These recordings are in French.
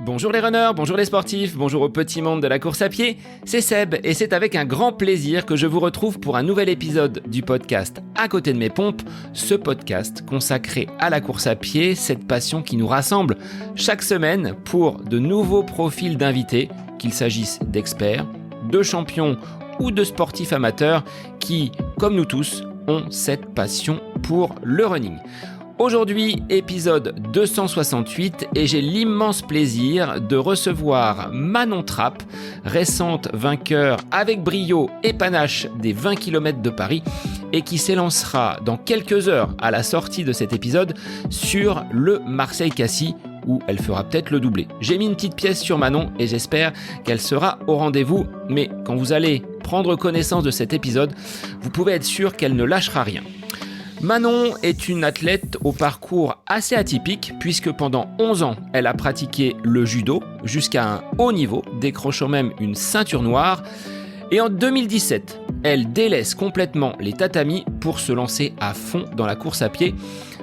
Bonjour les runners, bonjour les sportifs, bonjour au petit monde de la course à pied, c'est Seb et c'est avec un grand plaisir que je vous retrouve pour un nouvel épisode du podcast À côté de mes pompes, ce podcast consacré à la course à pied, cette passion qui nous rassemble chaque semaine pour de nouveaux profils d'invités, qu'il s'agisse d'experts, de champions ou de sportifs amateurs qui, comme nous tous, ont cette passion pour le running. Aujourd'hui, épisode 268 et j'ai l'immense plaisir de recevoir Manon Trapp, récente vainqueur avec brio et panache des 20 km de Paris et qui s'élancera dans quelques heures à la sortie de cet épisode sur le Marseille-Cassis où elle fera peut-être le doublé. J'ai mis une petite pièce sur Manon et j'espère qu'elle sera au rendez-vous, mais quand vous allez prendre connaissance de cet épisode, vous pouvez être sûr qu'elle ne lâchera rien. Manon est une athlète au parcours assez atypique puisque pendant 11 ans, elle a pratiqué le judo jusqu'à un haut niveau, décrochant même une ceinture noire. Et en 2017, elle délaisse complètement les tatamis pour se lancer à fond dans la course à pied.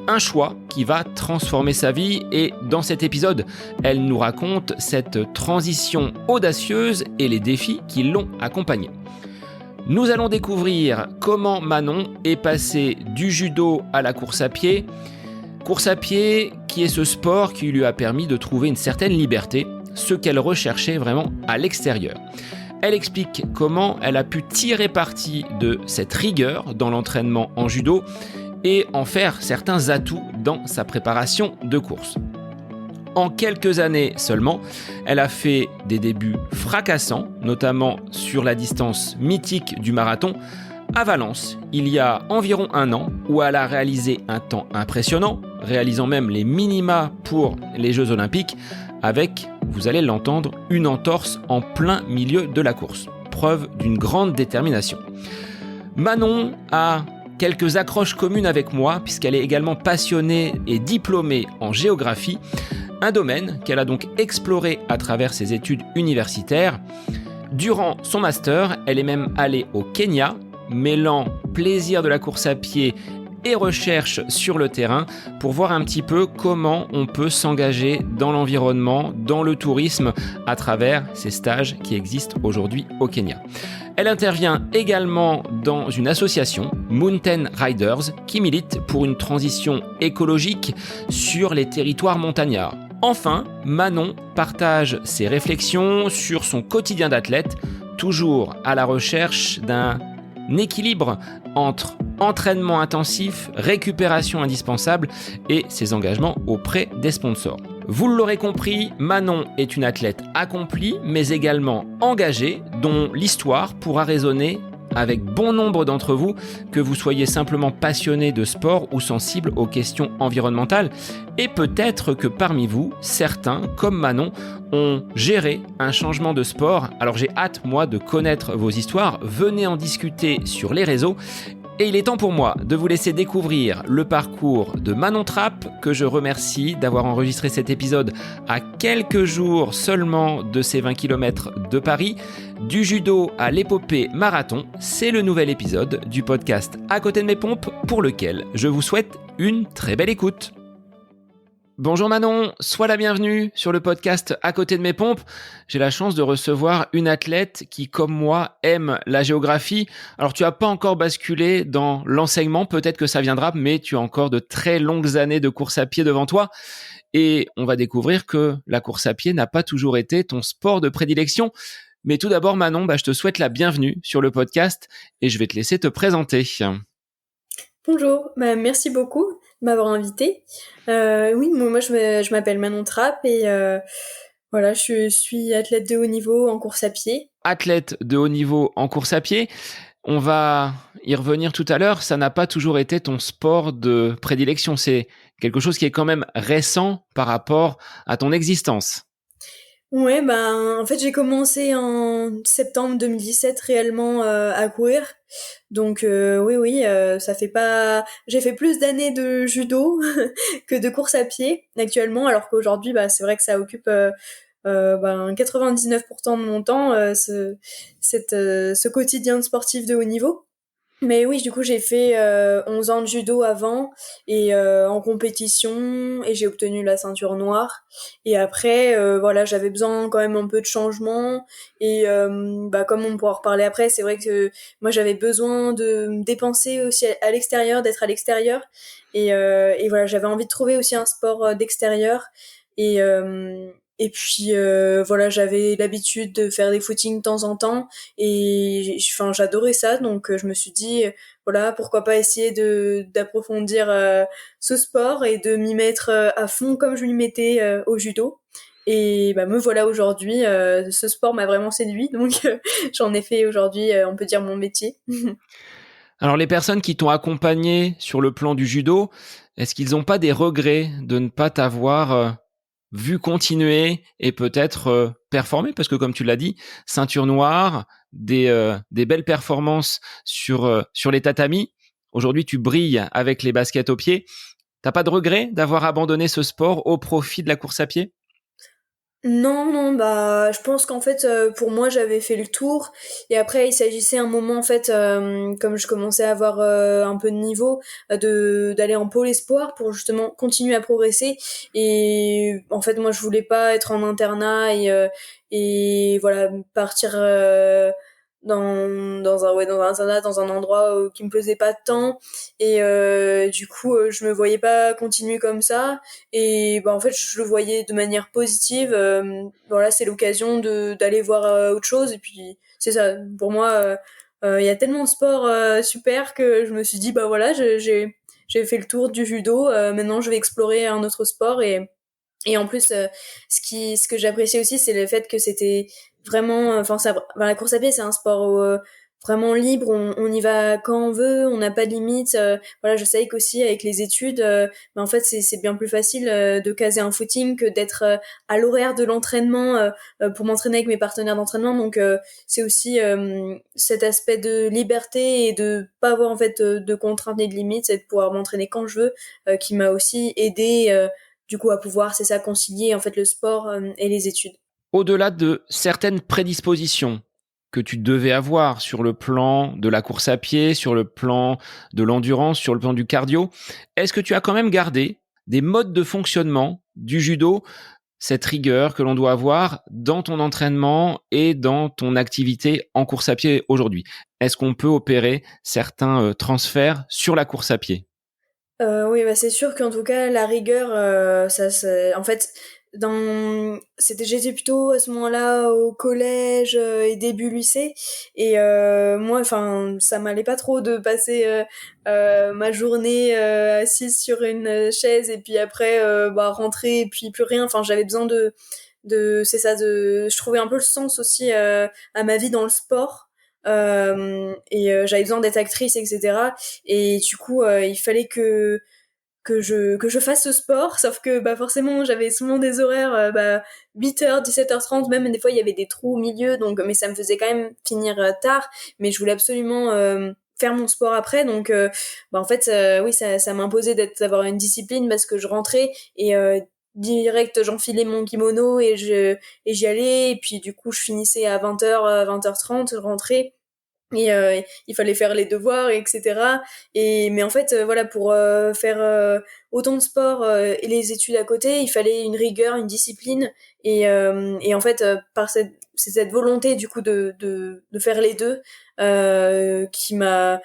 Un choix qui va transformer sa vie et dans cet épisode, elle nous raconte cette transition audacieuse et les défis qui l'ont accompagnée. Nous allons découvrir comment Manon est passée du judo à la course à pied. Course à pied qui est ce sport qui lui a permis de trouver une certaine liberté, ce qu'elle recherchait vraiment à l'extérieur. Elle explique comment elle a pu tirer parti de cette rigueur dans l'entraînement en judo et en faire certains atouts dans sa préparation de course. En quelques années seulement, elle a fait des débuts fracassants, notamment sur la distance mythique du marathon, à Valence, il y a environ un an, où elle a réalisé un temps impressionnant, réalisant même les minima pour les Jeux Olympiques, avec, vous allez l'entendre, une entorse en plein milieu de la course. Preuve d'une grande détermination. Manon a quelques accroches communes avec moi, puisqu'elle est également passionnée et diplômée en géographie, un domaine qu'elle a donc exploré à travers ses études universitaires. Durant son master, elle est même allée au Kenya, mêlant plaisir de la course à pied et recherche sur le terrain pour voir un petit peu comment on peut s'engager dans l'environnement, dans le tourisme, à travers ces stages qui existent aujourd'hui au Kenya. Elle intervient également dans une association, Mountain Riders, qui milite pour une transition écologique sur les territoires montagnards. Enfin, Manon partage ses réflexions sur son quotidien d'athlète, toujours à la recherche d'un équilibre entre entraînement intensif, récupération indispensable et ses engagements auprès des sponsors. Vous l'aurez compris, Manon est une athlète accomplie, mais également engagée, dont l'histoire pourra résonner avec bon nombre d'entre vous, que vous soyez simplement passionné de sport ou sensible aux questions environnementales. Et peut-être que parmi vous, certains, comme Manon, ont géré un changement de sport. Alors j'ai hâte, moi, de connaître vos histoires. Venez en discuter sur les réseaux. Et il est temps pour moi de vous laisser découvrir le parcours de Manon Trapp, que je remercie d'avoir enregistré cet épisode à quelques jours seulement de ces 20 km de Paris. Du judo à l'épopée marathon, c'est le nouvel épisode du podcast À côté de mes pompes pour lequel je vous souhaite une très belle écoute. Bonjour Manon, sois la bienvenue sur le podcast À côté de mes pompes. J'ai la chance de recevoir une athlète qui, comme moi, aime la géographie. Alors tu n'as pas encore basculé dans l'enseignement, peut-être que ça viendra, mais tu as encore de très longues années de course à pied devant toi. Et on va découvrir que la course à pied n'a pas toujours été ton sport de prédilection. Mais tout d'abord Manon, je te souhaite la bienvenue sur le podcast et je vais te laisser te présenter. Bonjour, merci beaucoup de m'avoir invitée. Oui, moi je m'appelle Manon Trapp et voilà, je suis athlète de haut niveau en course à pied. Athlète de haut niveau en course à pied, on va y revenir tout à l'heure, ça n'a pas toujours été ton sport de prédilection, c'est quelque chose qui est quand même récent par rapport à ton existence. Ouais, en fait j'ai commencé en septembre 2017 réellement à courir. Donc oui, ça fait pas. J'ai fait plus d'années de judo que de course à pied actuellement, alors qu'aujourd'hui, c'est vrai que ça occupe 99% de mon temps, ce quotidien de sportif de haut niveau. Mais oui, du coup, j'ai fait 11 ans de judo avant et en compétition et j'ai obtenu la ceinture noire. Et après, voilà, j'avais besoin quand même un peu de changement et bah comme on pourra en reparler après, c'est vrai que moi j'avais besoin de me dépenser aussi à l'extérieur, d'être à l'extérieur et voilà, j'avais envie de trouver aussi un sport d'extérieur et et puis voilà, j'avais l'habitude de faire des footings de temps en temps et enfin j'adorais ça donc je me suis dit voilà pourquoi pas essayer de d'approfondir ce sport et de m'y mettre à fond comme je m'y mettais au judo et bah me voilà aujourd'hui ce sport m'a vraiment séduit donc j'en ai fait aujourd'hui on peut dire mon métier. Alors les personnes qui t'ont accompagné sur le plan du judo, est-ce qu'ils n'ont pas des regrets de ne pas t'avoir vu continuer et peut-être performer? Parce que comme tu l'as dit, ceinture noire, des belles performances sur les tatamis. Aujourd'hui, tu brilles avec les baskets aux pieds. T'as pas de regret d'avoir abandonné ce sport au profit de la course à pied? Non, non, bah, je pense qu'en fait, pour moi, j'avais fait le tour. Et après, il s'agissait un moment, en fait, comme je commençais à avoir un peu de niveau, d'aller en pôle espoir pour justement continuer à progresser. Et en fait, moi, je voulais pas être en internat et voilà, partir dans un internat, dans un endroit qui me plaisait pas tant. Et du coup, je me voyais pas continuer comme ça. Et bah en fait je le voyais de manière positive voilà c'est l'occasion de d'aller voir autre chose et puis c'est ça pour moi il y a tellement de sports super que je me suis dit bah voilà j'ai fait le tour du judo maintenant je vais explorer un autre sport et en plus ce que j'appréciais aussi c'est le fait que c'était vraiment enfin ça enfin, la course à pied c'est un sport vraiment libre on y va quand on veut on n'a pas de limite voilà je savais qu'aussi avec les études mais en fait c'est bien plus facile de caser un footing que d'être à l'horaire de l'entraînement pour m'entraîner avec mes partenaires d'entraînement donc c'est aussi cet aspect de liberté et de pas avoir en fait de contraintes ni de limites c'est de pouvoir m'entraîner quand je veux qui m'a aussi aidé du coup à pouvoir c'est ça concilier en fait le sport et les études. Au-delà de certaines prédispositions que tu devais avoir sur le plan de la course à pied, sur le plan de l'endurance, sur le plan du cardio, est-ce que tu as quand même gardé des modes de fonctionnement du judo, cette rigueur que l'on doit avoir dans ton entraînement et dans ton activité en course à pied aujourd'hui? Est-ce qu'on peut opérer certains transferts sur la course à pied? Oui, bah, c'est sûr qu'en tout cas, la rigueur, ça c'est en fait, j'étais plutôt à ce moment-là au collège et début lycée et moi, enfin, ça m'allait pas trop de passer ma journée assise sur une chaise et puis après, bah, rentrer et puis plus rien. Enfin, j'avais besoin c'est ça, je trouvais un peu le sens aussi à ma vie dans le sport. Et j'avais besoin d'être actrice, etc. Et du coup, il fallait que je fasse ce sport, sauf que bah forcément j'avais souvent des horaires bah 8h, 17h30, même des fois il y avait des trous au milieu, donc mais ça me faisait quand même finir tard, mais je voulais absolument faire mon sport après, donc bah en fait oui ça m'imposait d'avoir une discipline parce que je rentrais et direct j'enfilais mon kimono et j'y allais et puis du coup je finissais à 20h 20h30 je rentrais et il fallait faire les devoirs etc et mais en fait voilà pour faire autant de sport et les études à côté il fallait une rigueur une discipline et en fait par c'est cette volonté du coup de faire les deux qui m'a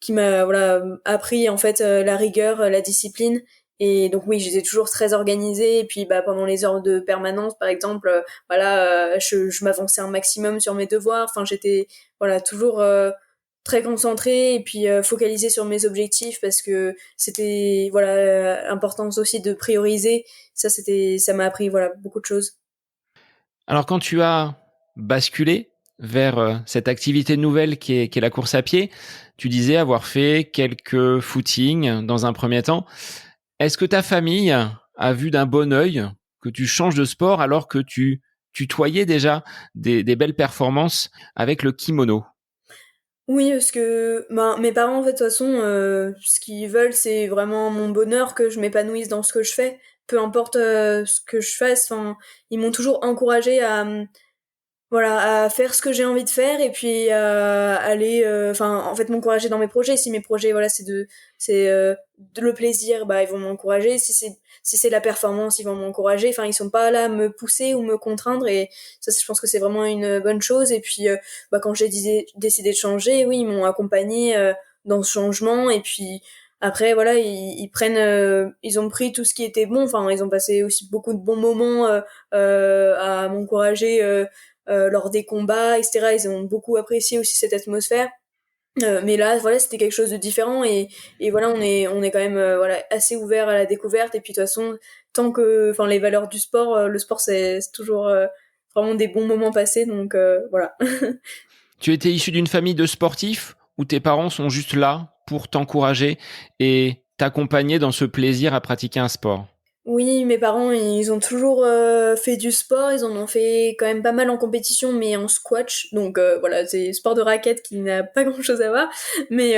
voilà appris en fait la rigueur la discipline et donc oui j'étais toujours très organisée et puis bah pendant les heures de permanence par exemple voilà je m'avançais un maximum sur mes devoirs enfin j'étais voilà toujours très concentrée et puis focalisée sur mes objectifs parce que c'était voilà importance aussi de prioriser ça m'a appris voilà beaucoup de choses. Alors quand tu as basculé vers cette activité nouvelle qui est la course à pied, tu disais avoir fait quelques footings dans un premier temps. Est-ce que ta famille a vu d'un bon œil que tu changes de sport alors que tu tutoyais déjà des belles performances avec le kimono? Oui, parce que ben, mes parents, en fait, de toute façon, ce qu'ils veulent, c'est vraiment mon bonheur, que je m'épanouisse dans ce que je fais, peu importe ce que je fasse. Enfin, ils m'ont toujours encouragée voilà, à faire ce que j'ai envie de faire et puis à aller enfin en fait m'encourager dans mes projets. Si mes projets voilà c'est de le plaisir, bah ils vont m'encourager. Si c'est la performance, ils vont m'encourager. Enfin ils sont pas là à me pousser ou me contraindre et ça je pense que c'est vraiment une bonne chose. Et puis bah quand j'ai décidé de changer, oui ils m'ont accompagné dans ce changement et puis après voilà ils prennent ils ont pris tout ce qui était bon. Enfin ils ont passé aussi beaucoup de bons moments à m'encourager lors des combats, etc. Ils ont beaucoup apprécié aussi cette atmosphère. Mais là, voilà, c'était quelque chose de différent et voilà, on est quand même voilà assez ouvert à la découverte. Et puis de toute façon, tant que, enfin, les valeurs du sport, le sport c'est toujours vraiment des bons moments passés. Donc voilà. Tu étais issu d'une famille de sportifs ou tes parents sont juste là pour t'encourager et t'accompagner dans ce plaisir à pratiquer un sport? Oui, mes parents, ils ont toujours fait du sport. Ils en ont fait quand même pas mal en compétition, mais en squash. Donc voilà, c'est sport de raquette qui n'a pas grand-chose à voir. Mais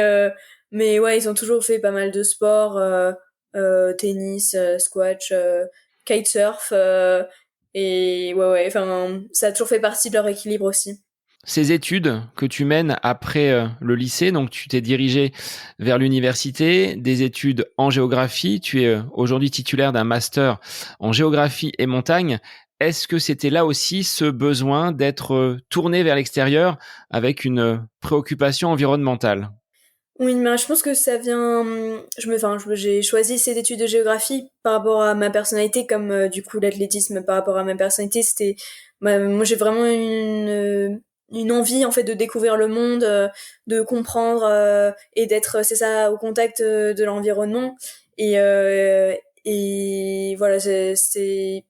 mais ouais, ils ont toujours fait pas mal de sports, tennis, squash, kitesurf. Et ouais, ouais. Enfin, ça a toujours fait partie de leur équilibre aussi. Ces études que tu mènes après le lycée, donc tu t'es dirigé vers l'université, des études en géographie, tu es aujourd'hui titulaire d'un master en géographie et montagne. Est-ce que c'était là aussi ce besoin d'être tourné vers l'extérieur avec une préoccupation environnementale? Oui, mais je pense que ça vient. J'ai choisi ces études de géographie par rapport à ma personnalité, comme du coup l'athlétisme par rapport à ma personnalité, c'était. Moi, j'ai vraiment une envie en fait de découvrir le monde, de comprendre et d'être, c'est ça, au contact de l'environnement. Et et voilà, et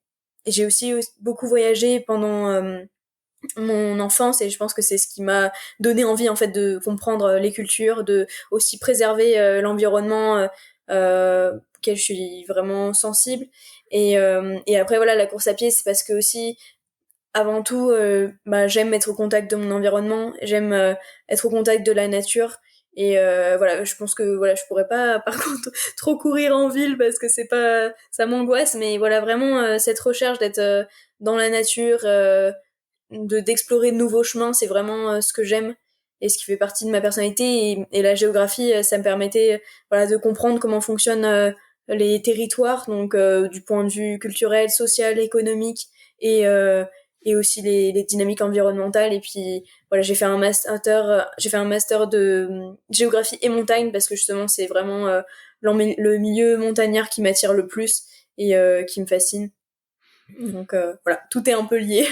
j'ai aussi beaucoup voyagé pendant mon enfance et je pense que c'est ce qui m'a donné envie en fait de comprendre les cultures, de aussi préserver l'environnement auquel je suis vraiment sensible et après voilà la course à pied c'est parce que aussi avant tout bah, j'aime être au contact de mon environnement, j'aime être au contact de la nature et voilà je pense que voilà je pourrais pas par contre trop courir en ville parce que c'est pas ça m'angoisse mais voilà vraiment cette recherche d'être dans la nature d'explorer de nouveaux chemins, c'est vraiment ce que j'aime et ce qui fait partie de ma personnalité et la géographie, ça me permettait voilà de comprendre comment fonctionnent les territoires, donc du point de vue culturel, social, économique et aussi les dynamiques environnementales. Et puis voilà, j'ai fait un master de géographie et montagne parce que justement c'est vraiment le milieu montagnard qui m'attire le plus et qui me fascine. Donc voilà, tout est un peu lié.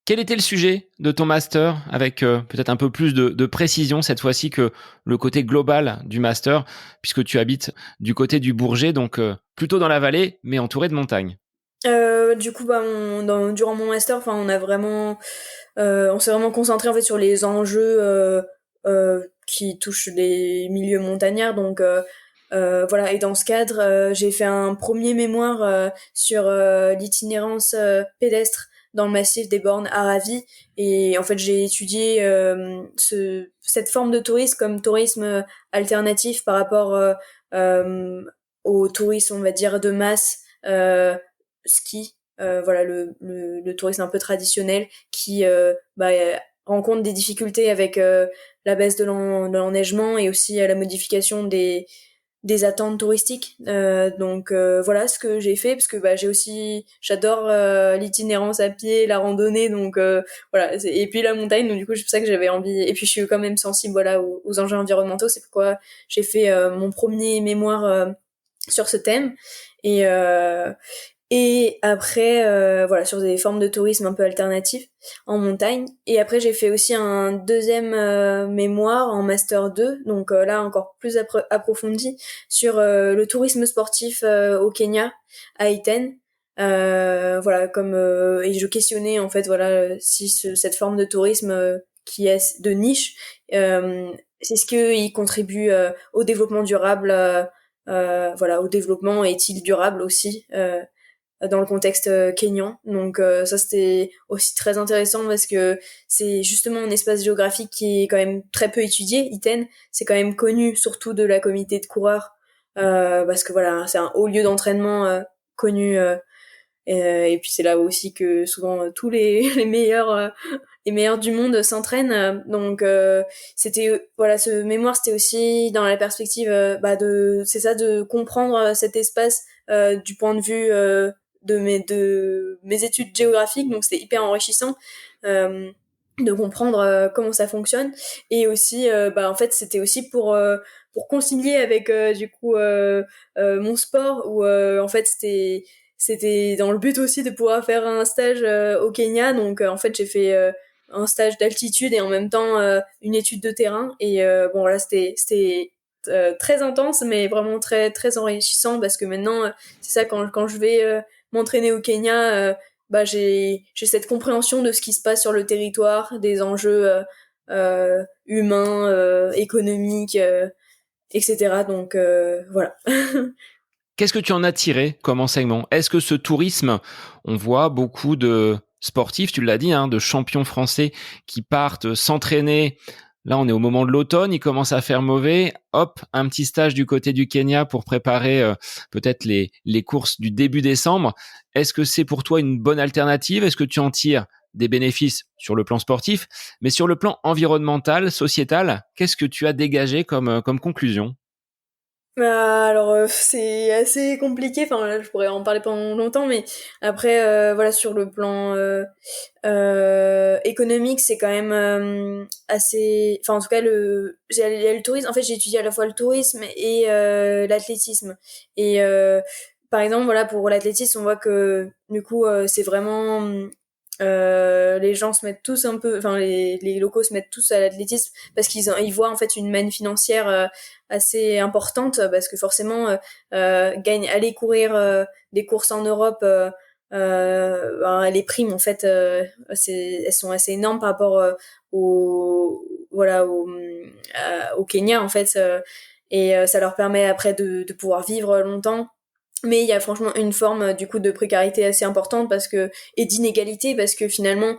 Quel était le sujet de ton master avec peut-être un peu plus de précision cette fois-ci que le côté global du master, puisque tu habites du côté du Bourget, donc plutôt dans la vallée, mais entouré de montagnes? Du coup, bah, durant mon master, enfin, on s'est vraiment concentré en fait sur les enjeux qui touchent les milieux montagnards. Donc voilà. Et dans ce cadre, j'ai fait un premier mémoire sur l'itinérance pédestre dans le massif des Bornes Aravis. Et en fait, j'ai étudié cette forme de tourisme comme tourisme alternatif par rapport au tourisme, on va dire, de masse. Ski, voilà le tourisme un peu traditionnel qui bah, rencontre des difficultés avec la baisse de l'enneigement et aussi la modification des attentes touristiques. Donc voilà ce que j'ai fait parce que bah j'adore l'itinérance à pied, la randonnée donc voilà et puis la montagne donc du coup c'est pour ça que j'avais envie et puis je suis quand même sensible voilà aux enjeux environnementaux, c'est pourquoi j'ai fait mon premier mémoire sur ce thème et et après, voilà, sur des formes de tourisme un peu alternatifs en montagne. Et après, j'ai fait aussi un deuxième mémoire en master 2, donc là encore plus approfondi sur le tourisme sportif au Kenya, à Iten. Voilà, comme et je questionnais en fait, voilà, si cette forme de tourisme qui est de niche, c'est ce qu'il contribue au développement durable. Voilà, au développement est-il durable aussi dans le contexte kényan. Donc ça c'était aussi très intéressant parce que c'est justement un espace géographique qui est quand même très peu étudié. Iten, c'est quand même connu surtout de la communauté de coureurs parce que voilà, c'est un haut lieu d'entraînement connu Et puis c'est là aussi que souvent tous les les meilleurs du monde s'entraînent. Donc c'était voilà, ce mémoire c'était aussi dans la perspective de comprendre cet espace du point de vue de mes études géographiques. Donc c'était hyper enrichissant. De comprendre comment ça fonctionne, et aussi en fait c'était aussi pour concilier avec mon sport, où en fait c'était dans le but aussi de pouvoir faire un stage au Kenya. Donc en fait j'ai fait un stage d'altitude et en même temps une étude de terrain, et bon voilà, c'était très intense, mais vraiment très très enrichissant, parce que maintenant c'est ça, quand je vais m'entraîner au Kenya, j'ai cette compréhension de ce qui se passe sur le territoire, des enjeux humains, économiques, etc. Donc voilà. Qu'est-ce que tu en as tiré comme enseignement? Est-ce que ce tourisme, on voit beaucoup de sportifs, tu l'as dit, hein, de champions français qui partent s'entraîner. Là, on est au moment de l'automne, il commence à faire mauvais. Hop, un petit stage du côté du Kenya pour préparer peut-être les courses du début décembre. Est-ce que c'est pour toi une bonne alternative? Est-ce que tu en tires des bénéfices sur le plan sportif, mais sur le plan environnemental, sociétal, qu'est-ce que tu as dégagé comme conclusion? Alors c'est assez compliqué, enfin là je pourrais en parler pendant longtemps, mais après voilà, sur le plan économique, c'est quand même assez, enfin en tout cas il y a le tourisme. En fait j'ai étudié à la fois le tourisme et l'athlétisme, et par exemple voilà, pour l'athlétisme on voit que du coup c'est vraiment les gens se mettent tous un peu, enfin les locaux se mettent tous à l'athlétisme parce ils voient en fait une manne financière assez importante, parce que forcément aller courir des courses en Europe, les primes en fait elles sont assez énormes par rapport au voilà au Kenya en fait, et ça leur permet après de pouvoir vivre longtemps. Mais il y a franchement une forme du coup de précarité assez importante, parce que, et d'inégalité, parce que finalement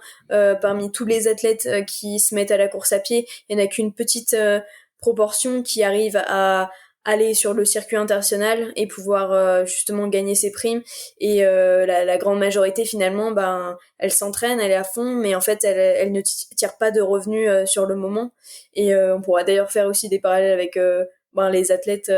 parmi tous les athlètes qui se mettent à la course à pied, il y en a qu'une petite proportion qui arrive à aller sur le circuit international et pouvoir justement gagner ses primes. Et la grande majorité finalement, elle s'entraîne, elle est à fond, mais en fait elle ne tire pas de revenus sur le moment. Et on pourra d'ailleurs faire aussi des parallèles avec les athlètes,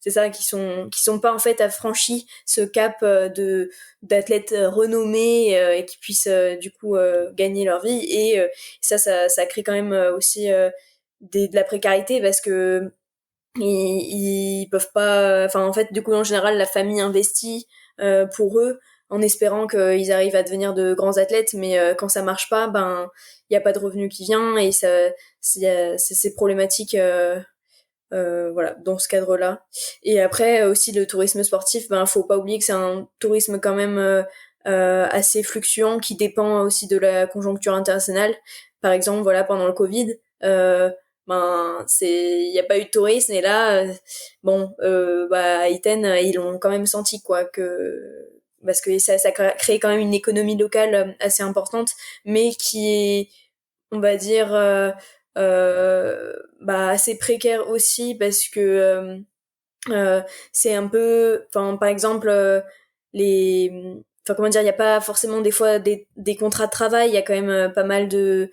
c'est ça, qui sont pas en fait affranchis ce cap de d'athlètes renommés, et qui puissent du coup gagner leur vie. Et ça crée quand même aussi de la précarité, parce que ils peuvent pas, enfin en fait du coup en général la famille investit pour eux en espérant qu'ils arrivent à devenir de grands athlètes, mais quand ça marche pas, il y a pas de revenu qui vient, et ça c'est problématique voilà, dans ce cadre-là. Et après aussi le tourisme sportif, faut pas oublier que c'est un tourisme quand même assez fluctuant, qui dépend aussi de la conjoncture internationale. Par exemple, voilà, pendant le Covid, il y a pas eu de tourisme, et là à Iten ils l'ont quand même senti, quoi, que parce que ça crée quand même une économie locale assez importante, mais qui est, on va dire assez précaire aussi, parce que c'est un peu, enfin par exemple les enfin comment dire, il y a pas forcément des fois des contrats de travail, il y a quand même pas mal de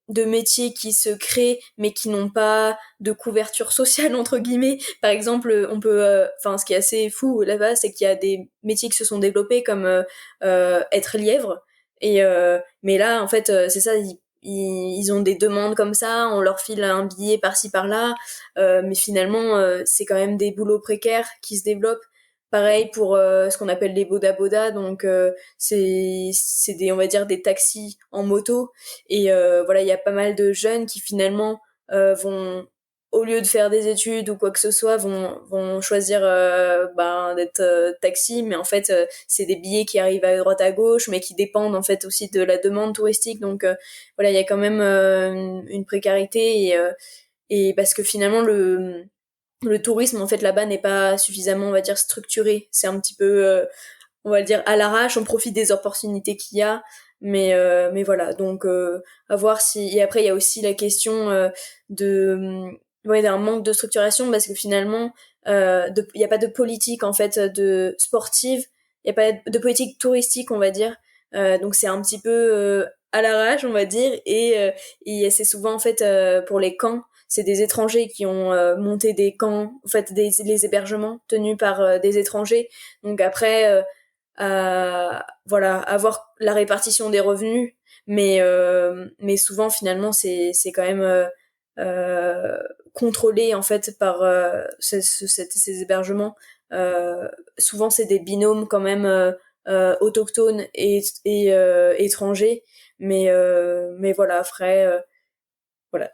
de métiers qui se créent mais qui n'ont pas de couverture sociale entre guillemets. Par exemple, on peut enfin ce qui est assez fou là-bas, c'est qu'il y a des métiers qui se sont développés, comme être lièvre. Et mais là en fait c'est ça, ils ont des demandes comme ça, on leur file un billet par-ci par-là, mais finalement c'est quand même des boulots précaires qui se développent. Pareil pour ce qu'on appelle les boda boda, donc c'est des, on va dire, des taxis en moto. Et voilà, il y a pas mal de jeunes qui finalement vont, au lieu de faire des études ou quoi que ce soit, vont choisir d'être taxi. Mais en fait c'est des billets qui arrivent à droite à gauche, mais qui dépendent en fait aussi de la demande touristique. Donc voilà, il y a quand même une précarité. Et parce que finalement le tourisme en fait là-bas n'est pas suffisamment, on va dire, structuré. C'est un petit peu on va le dire à l'arrache, on profite des opportunités qu'il y a, mais voilà. Donc à voir si. Et après il y a aussi la question de d'un manque de structuration, parce que finalement il y a pas de politique en fait de sportive, il y a pas de politique touristique, on va dire. Donc c'est un petit peu à l'arrache, on va dire, et c'est souvent en fait pour les camps, c'est des étrangers qui ont monté des camps, en fait les hébergements tenus par des étrangers. Donc après voilà, avoir la répartition des revenus, mais souvent finalement c'est quand même contrôlé en fait par ces hébergements. Souvent c'est des binômes quand même autochtones et étrangers, mais voilà, après voilà.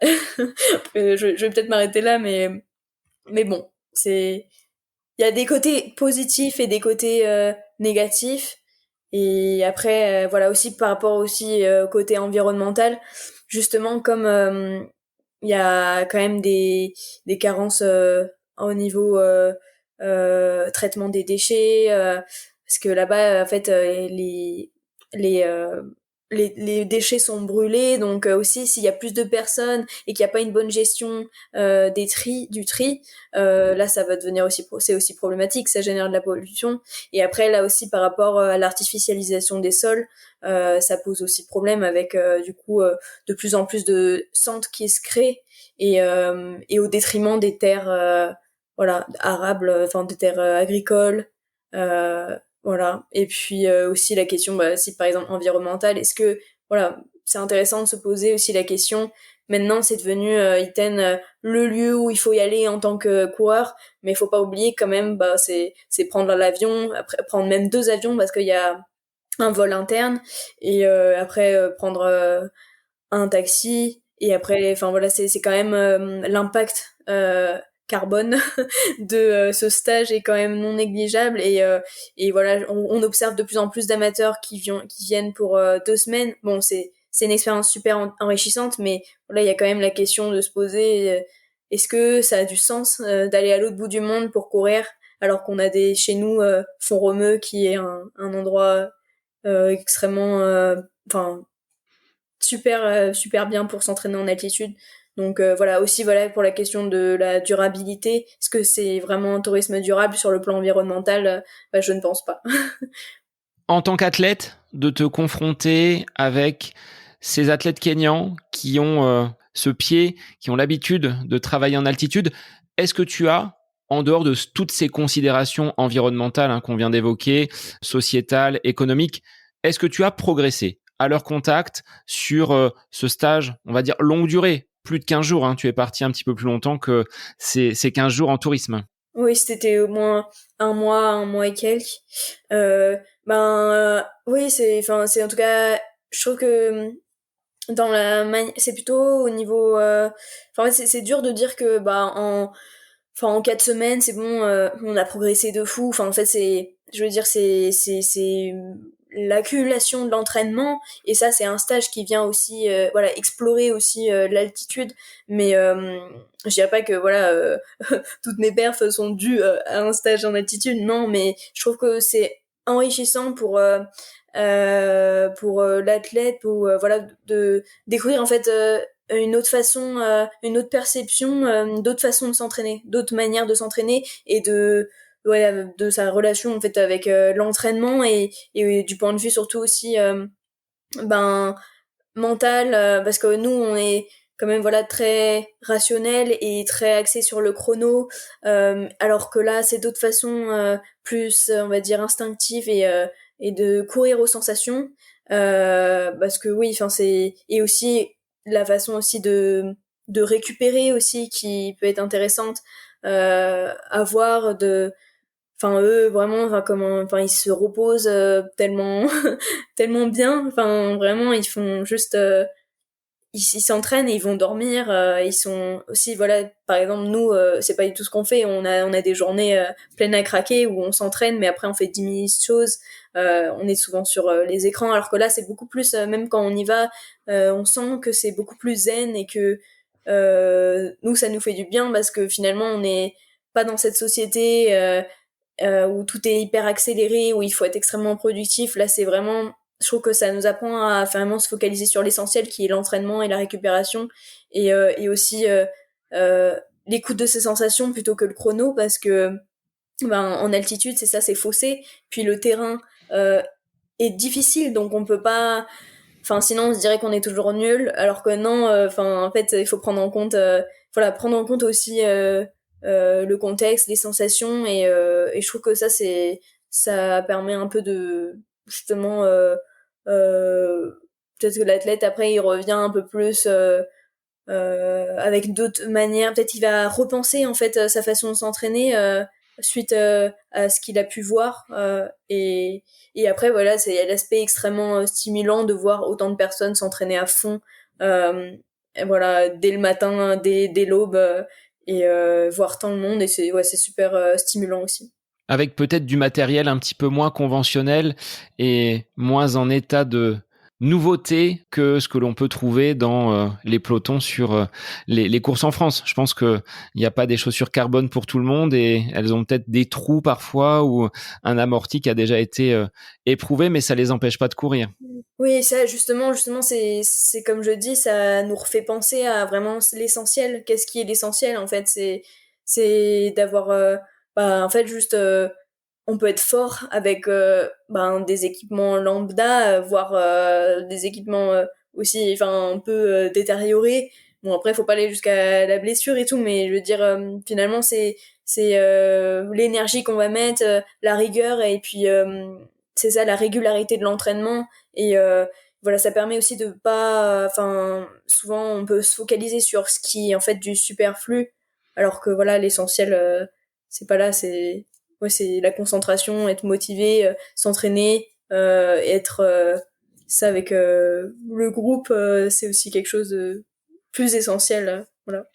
Je vais peut-être m'arrêter là, mais bon, c'est il y a des côtés positifs et des côtés négatifs. Et après, voilà, aussi par rapport aussi au côté environnemental, justement, comme il y a quand même des carences au niveau traitement des déchets, parce que là-bas, en fait, les, euh, les déchets sont brûlés, donc aussi s'il y a plus de personnes et qu'il n'y a pas une bonne gestion du tri, là ça va devenir aussi c'est aussi problématique, ça génère de la pollution. Et après là aussi par rapport à l'artificialisation des sols, ça pose aussi problème avec du coup de plus en plus de centres qui se créent et au détriment des terres voilà arables, enfin des terres agricoles. Voilà. Et puis aussi la question, bah, si par exemple environnementale, est-ce que voilà, c'est intéressant de se poser aussi la question. Maintenant, c'est devenu Iten le lieu où il faut y aller en tant que coureur, mais il faut pas oublier quand même, bah c'est prendre l'avion, après prendre même 2 avions parce qu'il y a un vol interne et après prendre un taxi et après, enfin voilà, c'est quand même l'impact carbone de ce stage est quand même non négligeable et voilà on observe de plus en plus d'amateurs qui viennent pour 2 semaines. Bon, c'est une expérience super enrichissante, mais voilà il y a quand même la question de se poser est-ce que ça a du sens d'aller à l'autre bout du monde pour courir alors qu'on a des chez nous Font-Romeu qui est un endroit extrêmement enfin super bien pour s'entraîner en altitude. Donc voilà, aussi voilà pour la question de la durabilité, est-ce que c'est vraiment un tourisme durable sur le plan environnemental? Bah, je ne pense pas. En tant qu'athlète, de te confronter avec ces athlètes kényans qui ont ce pied, qui ont l'habitude de travailler en altitude, est-ce que tu as, en dehors de toutes ces considérations environnementales qu'on vient d'évoquer, sociétales, économiques, est-ce que tu as progressé à leur contact sur ce stage, on va dire longue durée, plus de 15 jours, tu es parti un petit peu plus longtemps que ces 15 jours en tourisme? Oui, c'était au moins un mois et quelques. Oui, c'est en tout cas, je trouve que dans c'est plutôt au niveau, enfin ouais, c'est dur de dire que bah en 4 semaines c'est bon, on a progressé de fou. Enfin en fait je veux dire c'est l'accumulation de l'entraînement et ça c'est un stage qui vient aussi voilà explorer aussi l'altitude, mais je dirais pas que voilà toutes mes perfs sont dues à un stage en altitude, non, mais je trouve que c'est enrichissant pour l'athlète, pour voilà de découvrir en fait une autre façon, une autre perception, d'autres façons de s'entraîner, d'autres manières de s'entraîner et de sa relation en fait avec l'entraînement et du point de vue surtout aussi ben mental, parce que nous on est quand même voilà très rationnel et très axé sur le chrono, alors que là c'est d'autres façons plus on va dire instinctives et de courir aux sensations, parce que oui enfin c'est et aussi la façon aussi de récupérer aussi qui peut être intéressante à voir de enfin eux vraiment enfin comment enfin ils se reposent tellement tellement bien enfin vraiment ils font juste ils s'entraînent et ils vont dormir, ils sont aussi voilà par exemple nous c'est pas du tout ce qu'on fait, on a des journées pleines à craquer où on s'entraîne mais après on fait 10 000 choses, on est souvent sur les écrans alors que là c'est beaucoup plus même quand on y va on sent que c'est beaucoup plus zen et que nous ça nous fait du bien parce que finalement on n'est pas dans cette société où tout est hyper accéléré, où il faut être extrêmement productif. Là, c'est vraiment, je trouve que ça nous apprend à vraiment se focaliser sur l'essentiel, qui est l'entraînement et la récupération, et aussi l'écoute de ses sensations plutôt que le chrono, parce que en altitude, c'est ça, c'est faussé. Puis le terrain est difficile, donc on peut pas. Enfin, sinon on se dirait qu'on est toujours nul, alors que non. Enfin, en fait, il faut prendre en compte, voilà, prendre en compte aussi le contexte, les sensations, et je trouve que ça permet un peu de justement euh, peut-être que l'athlète après il revient un peu plus avec d'autres manières. Peut-être il va repenser en fait sa façon de s'entraîner suite à ce qu'il a pu voir. Et après, voilà, c'est l'aspect extrêmement stimulant de voir autant de personnes s'entraîner à fond. Et voilà, dès le matin, dès l'aube, voir tant de monde. Et c'est super stimulant aussi. Avec peut-être du matériel un petit peu moins conventionnel et moins en état de nouveauté que ce que l'on peut trouver dans les pelotons sur les courses en France. Je pense qu'il n'y a pas des chaussures carbone pour tout le monde et elles ont peut-être des trous parfois ou un amorti qui a déjà été éprouvé, mais ça les empêche pas de courir. Oui, ça, justement, c'est comme je dis, ça nous refait penser à vraiment l'essentiel. Qu'est-ce qui est l'essentiel, en fait? C'est d'avoir, en fait, juste, on peut être fort avec, des équipements lambda, voire, des équipements, aussi, enfin, un peu, détériorés. Bon, après, faut pas aller jusqu'à la blessure et tout, mais je veux dire, finalement, c'est l'énergie qu'on va mettre, la rigueur, et puis, c'est ça, la régularité de l'entraînement. Et voilà, ça permet aussi de pas, enfin, souvent on peut se focaliser sur ce qui est en fait du superflu, alors que voilà, l'essentiel, c'est pas là, c'est la concentration, être motivé, s'entraîner, être ça avec le groupe, c'est aussi quelque chose de plus essentiel, voilà.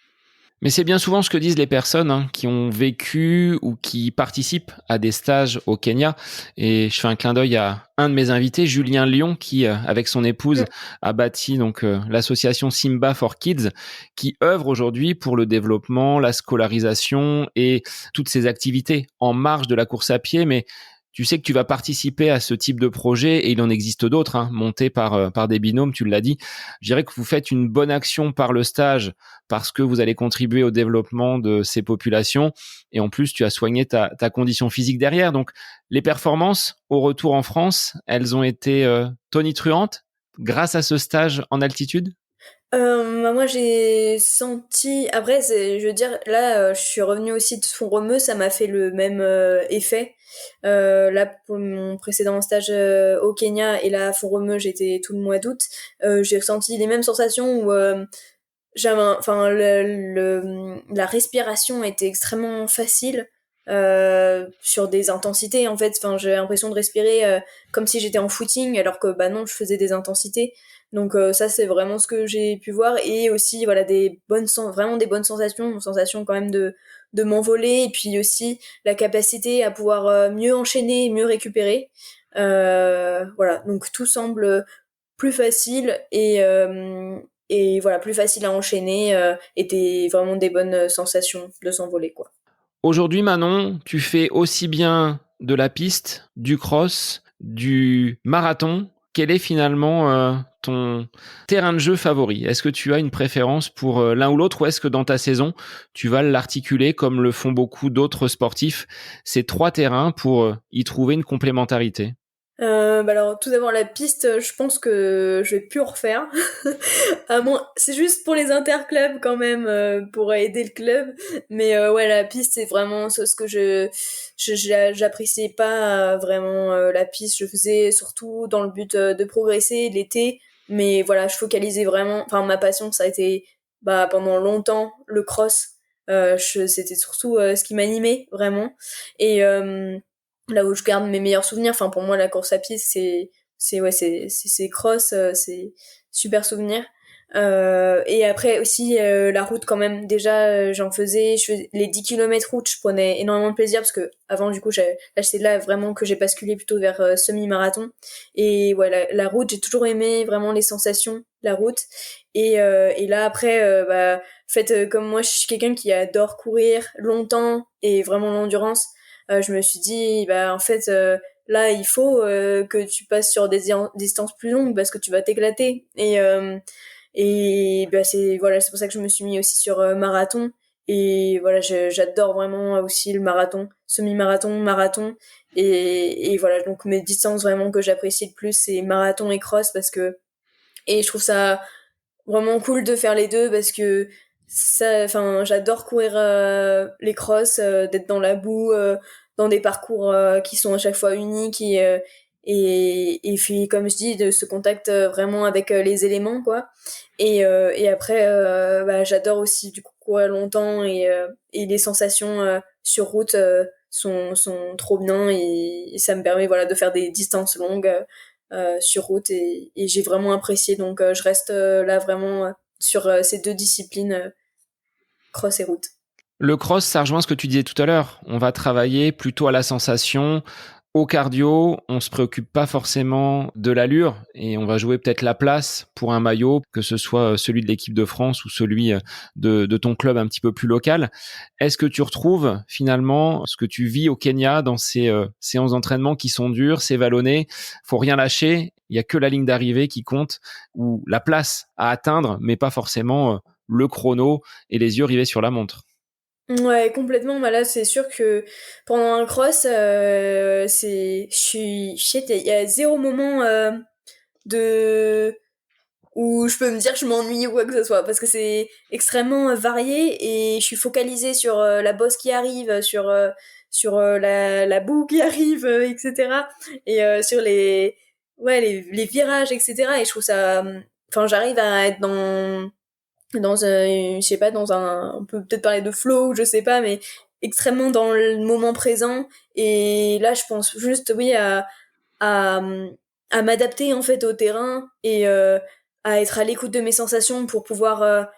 Mais c'est bien souvent ce que disent les personnes qui ont vécu ou qui participent à des stages au Kenya. Et je fais un clin d'œil à un de mes invités, Julien Lyon, qui, avec son épouse, a bâti donc l'association Simba for Kids, qui œuvre aujourd'hui pour le développement, la scolarisation et toutes ces activités en marge de la course à pied. Mais tu sais que tu vas participer à ce type de projet et il en existe d'autres, montés par des binômes, tu l'as dit. Je dirais que vous faites une bonne action par le stage parce que vous allez contribuer au développement de ces populations. Et en plus, tu as soigné ta condition physique derrière. Donc, les performances au retour en France, elles ont été tonitruantes grâce à ce stage en altitude. Moi j'ai senti après je veux dire là je suis revenue aussi de Font-Romeu, ça m'a fait le même effet. Là pour mon précédent stage au Kenya et là à Font-Romeu j'étais tout le mois d'août, j'ai ressenti les mêmes sensations où enfin la respiration était extrêmement facile sur des intensités en fait. Enfin j'ai l'impression de respirer comme si j'étais en footing alors que bah non je faisais des intensités. Donc ça c'est vraiment ce que j'ai pu voir et aussi voilà vraiment des bonnes sensations, une sensation quand même de m'envoler et puis aussi la capacité à pouvoir mieux enchaîner, mieux récupérer. Voilà, donc tout semble plus facile et voilà, plus facile à enchaîner et vraiment des bonnes sensations de s'envoler quoi. Aujourd'hui, Manon, tu fais aussi bien de la piste, du cross, du marathon. Quel est finalement ton terrain de jeu favori? Est-ce que tu as une préférence pour l'un ou l'autre ou est-ce que dans ta saison, tu vas l'articuler comme le font beaucoup d'autres sportifs, ces trois terrains pour y trouver une complémentarité? Alors tout d'abord la piste, je pense que je vais plus en refaire. À moins, c'est juste pour les interclubs quand même, pour aider le club. Mais ouais, la piste c'est vraiment ce que j'appréciais pas vraiment la piste. Je faisais surtout dans le but de progresser l'été. Mais voilà, je focalisais vraiment. Enfin, ma passion ça a été pendant longtemps le cross. C'était surtout ce qui m'animait vraiment. Et là où je garde mes meilleurs souvenirs, enfin pour moi la course à pied c'est cross, c'est super souvenir. Et après aussi la route quand même, déjà j'en faisais, je faisais les 10 km route, je prenais énormément de plaisir parce que avant du coup là c'est là vraiment que j'ai basculé plutôt vers semi-marathon. Et ouais, la route, j'ai toujours aimé vraiment les sensations, la route. Et là après en fait comme moi je suis quelqu'un qui adore courir longtemps et vraiment l'endurance, je me suis dit en fait là il faut que tu passes sur des distances plus longues parce que tu vas t'éclater. Et c'est voilà, c'est pour ça que je me suis mis aussi sur marathon. et voilà, j'adore vraiment aussi le marathon, semi-marathon, marathon. Et voilà, donc mes distances vraiment que j'apprécie le plus, c'est marathon et cross et je trouve ça vraiment cool de faire les deux parce que j'adore courir les crosses, d'être dans la boue, dans des parcours qui sont à chaque fois uniques et puis comme je dis de ce contact vraiment avec les éléments quoi. Et après j'adore aussi du coup courir longtemps et les sensations sur route sont trop bien et ça me permet voilà de faire des distances longues sur route et j'ai vraiment apprécié donc je reste là vraiment sur ces deux disciplines cross et route. Le cross, ça rejoint ce que tu disais tout à l'heure. On va travailler plutôt à la sensation, au cardio. On se préoccupe pas forcément de l'allure et on va jouer peut-être la place pour un maillot, que ce soit celui de l'équipe de France ou celui de ton club un petit peu plus local. Est-ce que tu retrouves finalement ce que tu vis au Kenya dans ces séances d'entraînement qui sont dures, c'est vallonné, faut rien lâcher. Il y a que la ligne d'arrivée qui compte ou la place à atteindre, mais pas forcément le chrono et les yeux rivés sur la montre. Ouais, complètement. Bah là, c'est sûr que pendant un cross, je sais, il y a zéro moment de où je peux me dire que je m'ennuie ou quoi que ce soit parce que c'est extrêmement varié et je suis focalisée sur la bosse qui arrive, sur la boue qui arrive, etc. Et sur les virages, etc. Et je trouve ça, enfin, j'arrive à être dans un, je sais pas, dans un, on peut peut-être parler de flow, je sais pas, mais extrêmement dans le moment présent. Et là, je pense juste, oui, à, à m'adapter en fait au terrain et à être à l'écoute de mes sensations pour pouvoir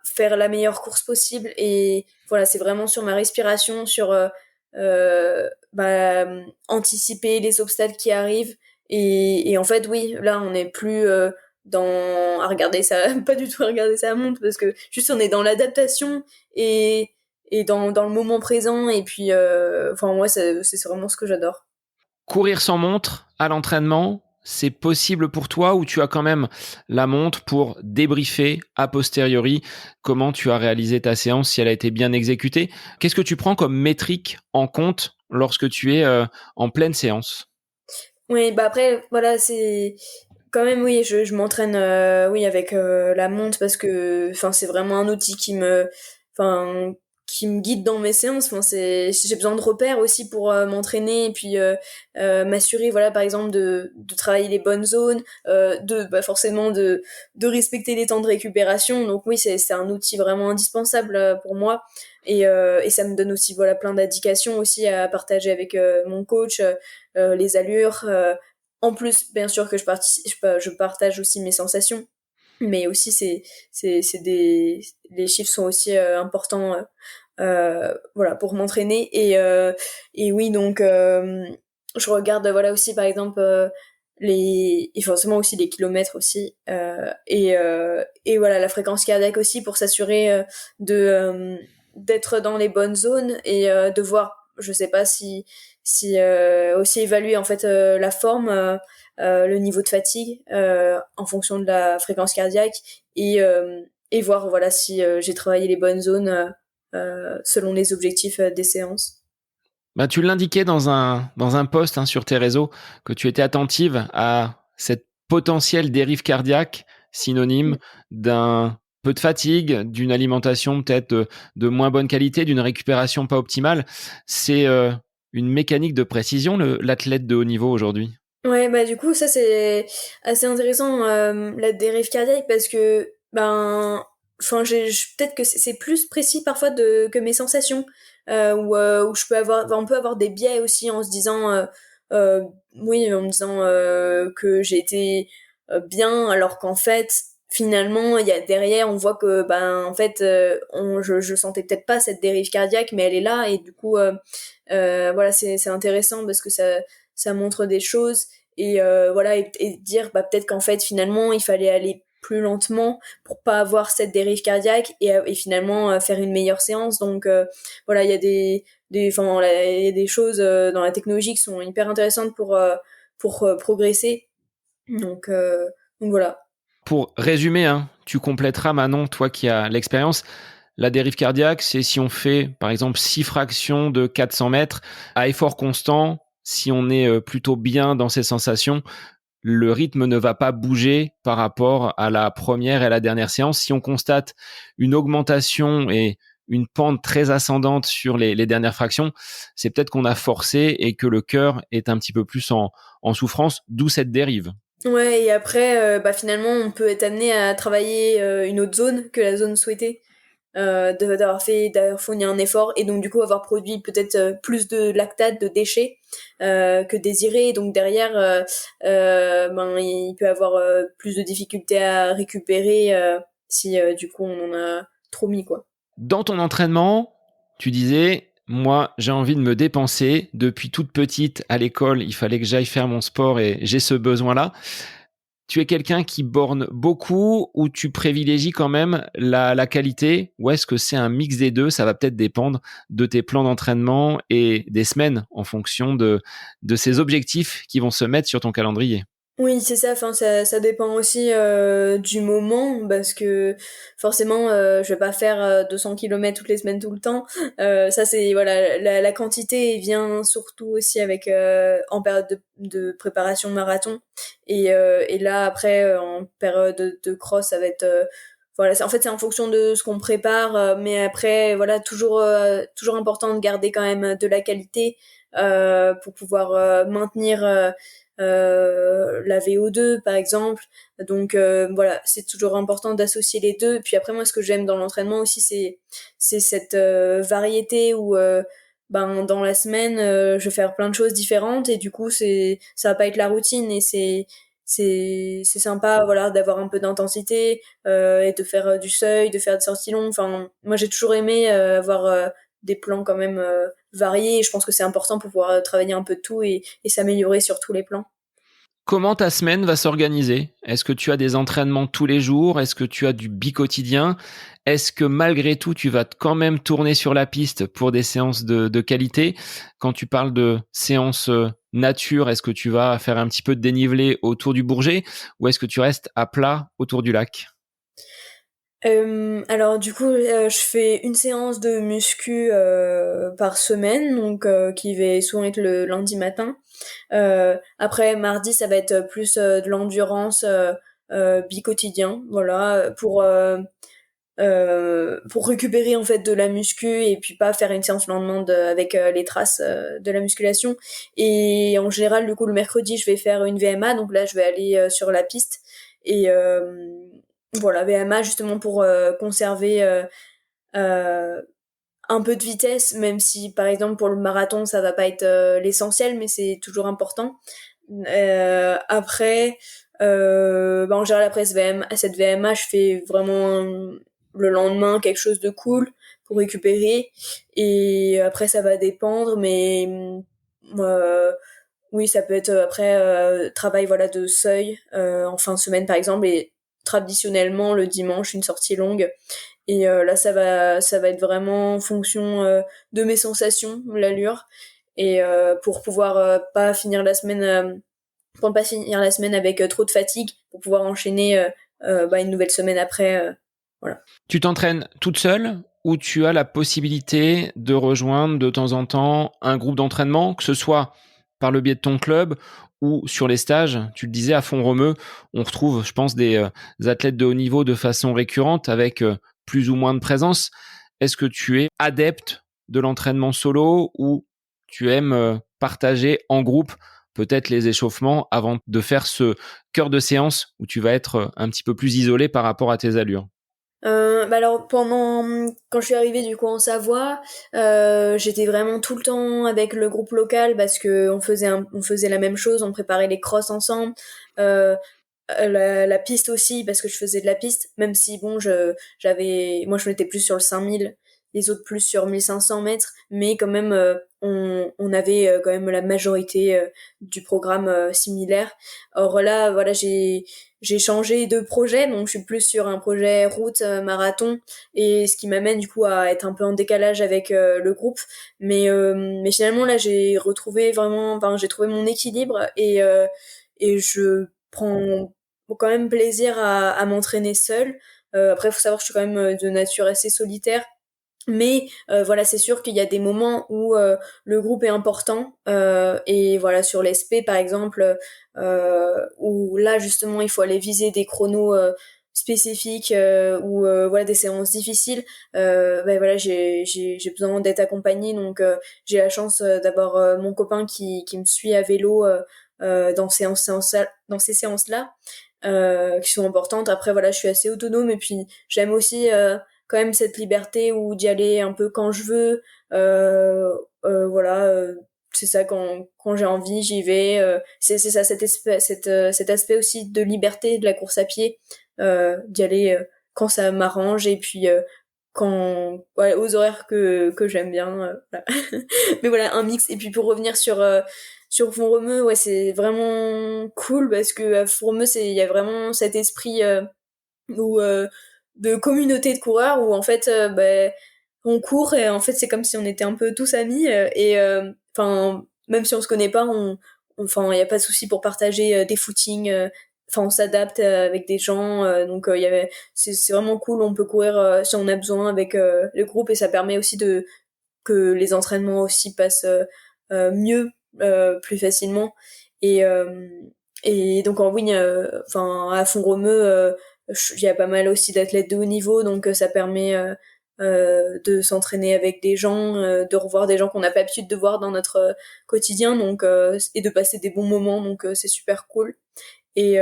faire la meilleure course possible. Et voilà, c'est vraiment sur ma respiration, sur anticiper les obstacles qui arrivent. Et en fait, oui, là, on n'est plus dans à regarder ça, pas du tout à regarder ça montre parce que juste on est dans l'adaptation et dans le moment présent. Et puis, enfin, moi, c'est vraiment ce que j'adore. Courir sans montre à l'entraînement, c'est possible pour toi ou tu as quand même la montre pour débriefer a posteriori comment tu as réalisé ta séance, si elle a été bien exécutée? Qu'est-ce que tu prends comme métrique en compte lorsque tu es en pleine séance? Oui, bah après, voilà, c'est quand même, oui, je m'entraîne, oui, avec la montre parce que, enfin, c'est vraiment un outil enfin, qui me guide dans mes séances. Enfin, j'ai besoin de repères aussi pour m'entraîner et puis m'assurer, voilà, par exemple, de travailler les bonnes zones, forcément de respecter les temps de récupération. Donc oui, c'est un outil vraiment indispensable pour moi. Et ça me donne aussi, voilà, plein d'indications aussi à partager avec mon coach, les allures. En plus, bien sûr que je partage aussi mes sensations, mais aussi les chiffres sont aussi importants, voilà, pour m'entraîner et oui donc je regarde voilà aussi par exemple et forcément aussi les kilomètres aussi et voilà la fréquence cardiaque aussi pour s'assurer d'être dans les bonnes zones et de voir je sais pas si aussi évaluer en fait la forme le niveau de fatigue en fonction de la fréquence cardiaque et voir voilà si j'ai travaillé les bonnes zones selon les objectifs des séances. Bah, tu l'indiquais dans un post sur tes réseaux que tu étais attentive à cette potentielle dérive cardiaque, synonyme d'un peu de fatigue, d'une alimentation peut-être de moins bonne qualité, d'une récupération pas optimale. C'est une mécanique de précision, l'athlète de haut niveau aujourd'hui. Ouais, bah du coup, ça c'est assez intéressant, la dérive cardiaque, parce que, enfin, peut-être que c'est plus précis parfois que mes sensations, où on peut avoir des biais aussi en se disant, euh, oui, en me disant que j'ai été bien, alors qu'en fait, finalement, il y a derrière, on voit que, en fait, je sentais peut-être pas cette dérive cardiaque, mais elle est là, et du coup, voilà, c'est intéressant parce que ça montre des choses et voilà et dire bah peut-être qu'en fait finalement il fallait aller plus lentement pour pas avoir cette dérive cardiaque et finalement faire une meilleure séance donc voilà il y a il y a des choses dans la technologie qui sont hyper intéressantes pour progresser donc voilà. Pour résumer, tu compléteras Manon, toi qui as l'expérience, La dérive cardiaque, c'est si on fait, par exemple, 6 fractions de 400 mètres à effort constant, si on est plutôt bien dans ses sensations, le rythme ne va pas bouger par rapport à la première et la dernière séance. Si on constate une augmentation et une pente très ascendante sur les dernières fractions, c'est peut-être qu'on a forcé et que le cœur est un petit peu plus en souffrance, d'où cette dérive. Ouais, et après, finalement, on peut être amené à travailler une autre zone que la zone souhaitée, d'avoir fourni un effort, et donc du coup avoir produit peut-être plus de lactate, de déchets que désiré, et donc derrière, il peut avoir plus de difficultés à récupérer si du coup on en a trop mis, quoi. Dans ton entraînement, tu disais, moi, j'ai envie de me dépenser. Depuis toute petite, à l'école, il fallait que j'aille faire mon sport et j'ai ce besoin-là. Tu es quelqu'un qui borne beaucoup ou tu privilégies quand même la qualité, ou est-ce que c'est un mix des deux? Ça va peut-être dépendre de tes plans d'entraînement et des semaines en fonction de ces objectifs qui vont se mettre sur ton calendrier. Oui, c'est ça. Enfin, ça dépend aussi du moment, parce que forcément, je vais pas faire 200 km toutes les semaines tout le temps. Ça, c'est voilà, la quantité vient surtout aussi avec en période de préparation marathon, et là après en période de cross, ça va être voilà. En fait, c'est en fonction de ce qu'on prépare, mais après voilà, toujours important de garder quand même de la qualité pour pouvoir maintenir la VO2 par exemple. Donc voilà, c'est toujours important d'associer les deux. Puis après, moi, ce que j'aime dans l'entraînement aussi, c'est cette variété où dans la semaine je vais faire plein de choses différentes, et du coup ça va pas être la routine, et c'est sympa, voilà, d'avoir un peu d'intensité et de faire du seuil, de faire des sorties longues. Enfin, moi j'ai toujours aimé avoir des plans quand même variés, et je pense que c'est important pour pouvoir travailler un peu de tout, et s'améliorer sur tous les plans. Comment ta semaine va s'organiser? Est-ce que tu as des entraînements tous les jours? Est-ce que tu as du bi-quotidien? Est-ce que malgré tout, tu vas quand même tourner sur la piste pour des séances de qualité? Quand tu parles de séances nature, est-ce que tu vas faire un petit peu de dénivelé autour du Bourget ou est-ce que tu restes à plat autour du lac? Alors du coup, je fais une séance de muscu par semaine, donc qui va souvent être le lundi matin. Après mardi, ça va être plus de l'endurance bi-quotidien, voilà, pour récupérer en fait de la muscu, et puis pas faire une séance le lendemain avec les traces de la musculation. Et en général, du coup, le mercredi, je vais faire une VMA, donc là, je vais aller sur la piste, et voilà, VMA justement pour conserver euh, un peu de vitesse, même si par exemple pour le marathon ça va pas être l'essentiel, mais c'est toujours important. Après, en général après cette VMA, je fais vraiment le lendemain quelque chose de cool pour récupérer, et après ça va dépendre, mais euh, oui, ça peut être après travail voilà de seuil en fin de semaine par exemple, et traditionnellement le dimanche une sortie longue. Et là, ça va être vraiment en fonction de mes sensations, l'allure, et pour pouvoir pas finir la semaine, pour ne pas finir la semaine avec trop de fatigue, pour pouvoir enchaîner une nouvelle semaine après. Voilà. Tu t'entraînes toute seule ou tu as la possibilité de rejoindre de temps en temps un groupe d'entraînement, que ce soit par le biais de ton club ou sur les stages? Tu le disais, à Font-Romeu, on retrouve, je pense, des athlètes de haut niveau de façon récurrente avec plus ou moins de présence. Est-ce que tu es adepte de l'entraînement solo ou tu aimes partager en groupe peut-être les échauffements avant de faire ce cœur de séance où tu vas être un petit peu plus isolé par rapport à tes allures? Alors quand je suis arrivée du coup en Savoie, j'étais vraiment tout le temps avec le groupe local, parce que on faisait la même chose, on préparait les crosses ensemble, euh, la piste aussi, parce que je faisais de la piste, même si bon moi je m'étais plus sur le 5000, les autres plus sur 1500 mètres, mais quand même on avait quand même la majorité du programme similaire. Or là voilà, j'ai changé de projet, donc je suis plus sur un projet route marathon, et ce qui m'amène du coup à être un peu en décalage avec le groupe, mais finalement là j'ai trouvé mon équilibre, et je prends quand même plaisir à m'entraîner seule. Après, il faut savoir que je suis quand même de nature assez solitaire. Mais voilà, c'est sûr qu'il y a des moments où le groupe est important et voilà sur l'SP par exemple où là justement il faut aller viser des chronos spécifiques ou voilà des séances difficiles. Ben voilà, j'ai besoin d'être accompagnée donc j'ai la chance d'avoir mon copain qui me suit à vélo dans dans ces séances là qui sont importantes. Après voilà, je suis assez autonome et puis j'aime aussi quand même cette liberté ou d'y aller un peu quand je veux. Voilà, c'est ça quand j'ai envie, j'y vais. C'est ça cet aspect aussi de liberté de la course à pied, d'y aller quand ça m'arrange et puis quand ouais, aux horaires que j'aime bien. Voilà. Mais voilà, un mix. Et puis pour revenir sur Font-Romeu, ouais, c'est vraiment cool parce que à Font-Romeu, il y a vraiment cet esprit où de communauté de coureurs où en fait ben on court et en fait c'est comme si on était un peu tous amis et enfin même si on se connaît pas enfin il y a pas de souci pour partager des footings enfin on s'adapte avec des gens donc il y avait c'est vraiment cool, on peut courir si on a besoin avec le groupe et ça permet aussi de que les entraînements aussi passent mieux plus facilement et donc en oui enfin à Font-Romeu il y a pas mal aussi d'athlètes de haut niveau, donc ça permet de s'entraîner avec des gens, de revoir des gens qu'on n'a pas l'habitude de voir dans notre quotidien, donc et de passer des bons moments, donc c'est super cool. Et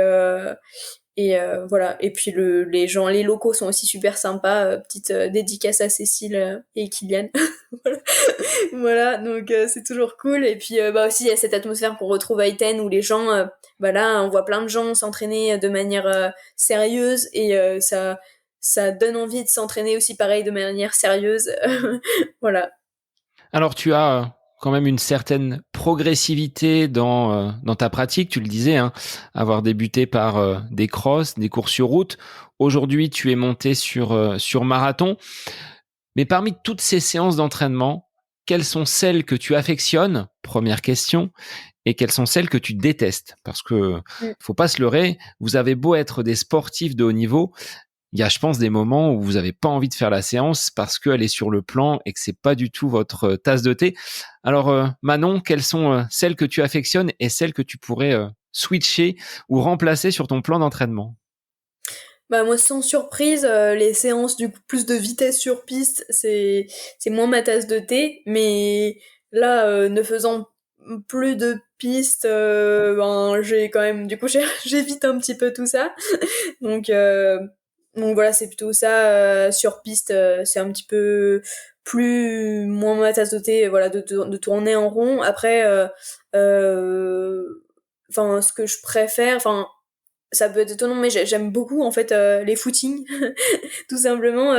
voilà. Et puis les locaux sont aussi super sympas. Petite dédicace à Cécile et Kylian. Voilà. Voilà, donc c'est toujours cool. Et puis bah aussi il y a cette atmosphère qu'on retrouve à Iten où les gens, bah là on voit plein de gens s'entraîner de manière sérieuse et ça donne envie de s'entraîner aussi pareil de manière sérieuse. Voilà. Alors, tu as quand même une certaine progressivité dans ta pratique, tu le disais, hein, avoir débuté par des crosses, des courses sur route. Aujourd'hui, tu es monté sur marathon. Mais parmi toutes ces séances d'entraînement, quelles sont celles que tu affectionnes? Première question. Et quelles sont celles que tu détestes? Parce que faut pas se leurrer, vous avez beau être des sportifs de haut niveau, il y a, je pense, des moments où vous avez pas envie de faire la séance parce qu'elle est sur le plan et que c'est pas du tout votre tasse de thé. Alors, Manon, quelles sont celles que tu affectionnes et celles que tu pourrais switcher ou remplacer sur ton plan d'entraînement? Bah moi sans surprise, les séances du coup plus de vitesse sur piste, c'est moins ma tasse de thé, mais là ne faisant plus de pistes, ben j'ai quand même du coup j'évite un petit peu tout ça. Donc donc voilà, c'est plutôt ça sur piste, c'est un petit peu plus moins ma tasse de thé, voilà de tourner en rond. Après enfin ce que je préfère, enfin ça peut être étonnant, mais j'aime beaucoup en fait les footings, tout simplement.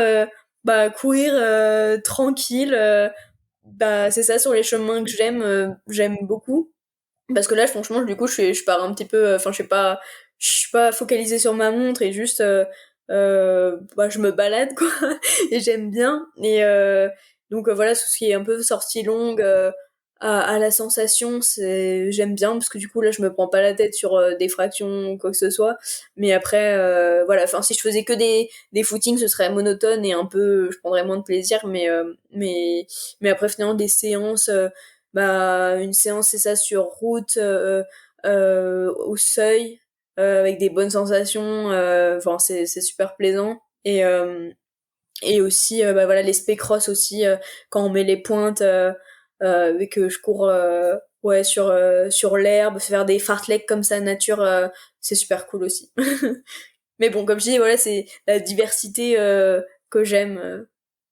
Bah courir tranquille, bah c'est ça sur les chemins que j'aime beaucoup. Parce que là, franchement, du coup, je pars un petit peu, enfin je suis pas focalisée sur ma montre et juste, bah je me balade quoi, et j'aime bien. Et donc voilà, tout ce qui est un peu sortie longue. À la sensation, j'aime bien parce que du coup là je me prends pas la tête sur des fractions ou quoi que ce soit, mais après voilà, enfin si je faisais que des footings ce serait monotone et un peu je prendrais moins de plaisir, mais après finalement des séances bah une séance c'est ça sur route au seuil avec des bonnes sensations, enfin c'est super plaisant. Et aussi bah voilà les spé-cross aussi quand on met les pointes et que je cours ouais sur l'herbe, faire des fartleks comme ça nature, c'est super cool aussi. Mais bon comme je dis voilà, c'est la diversité que j'aime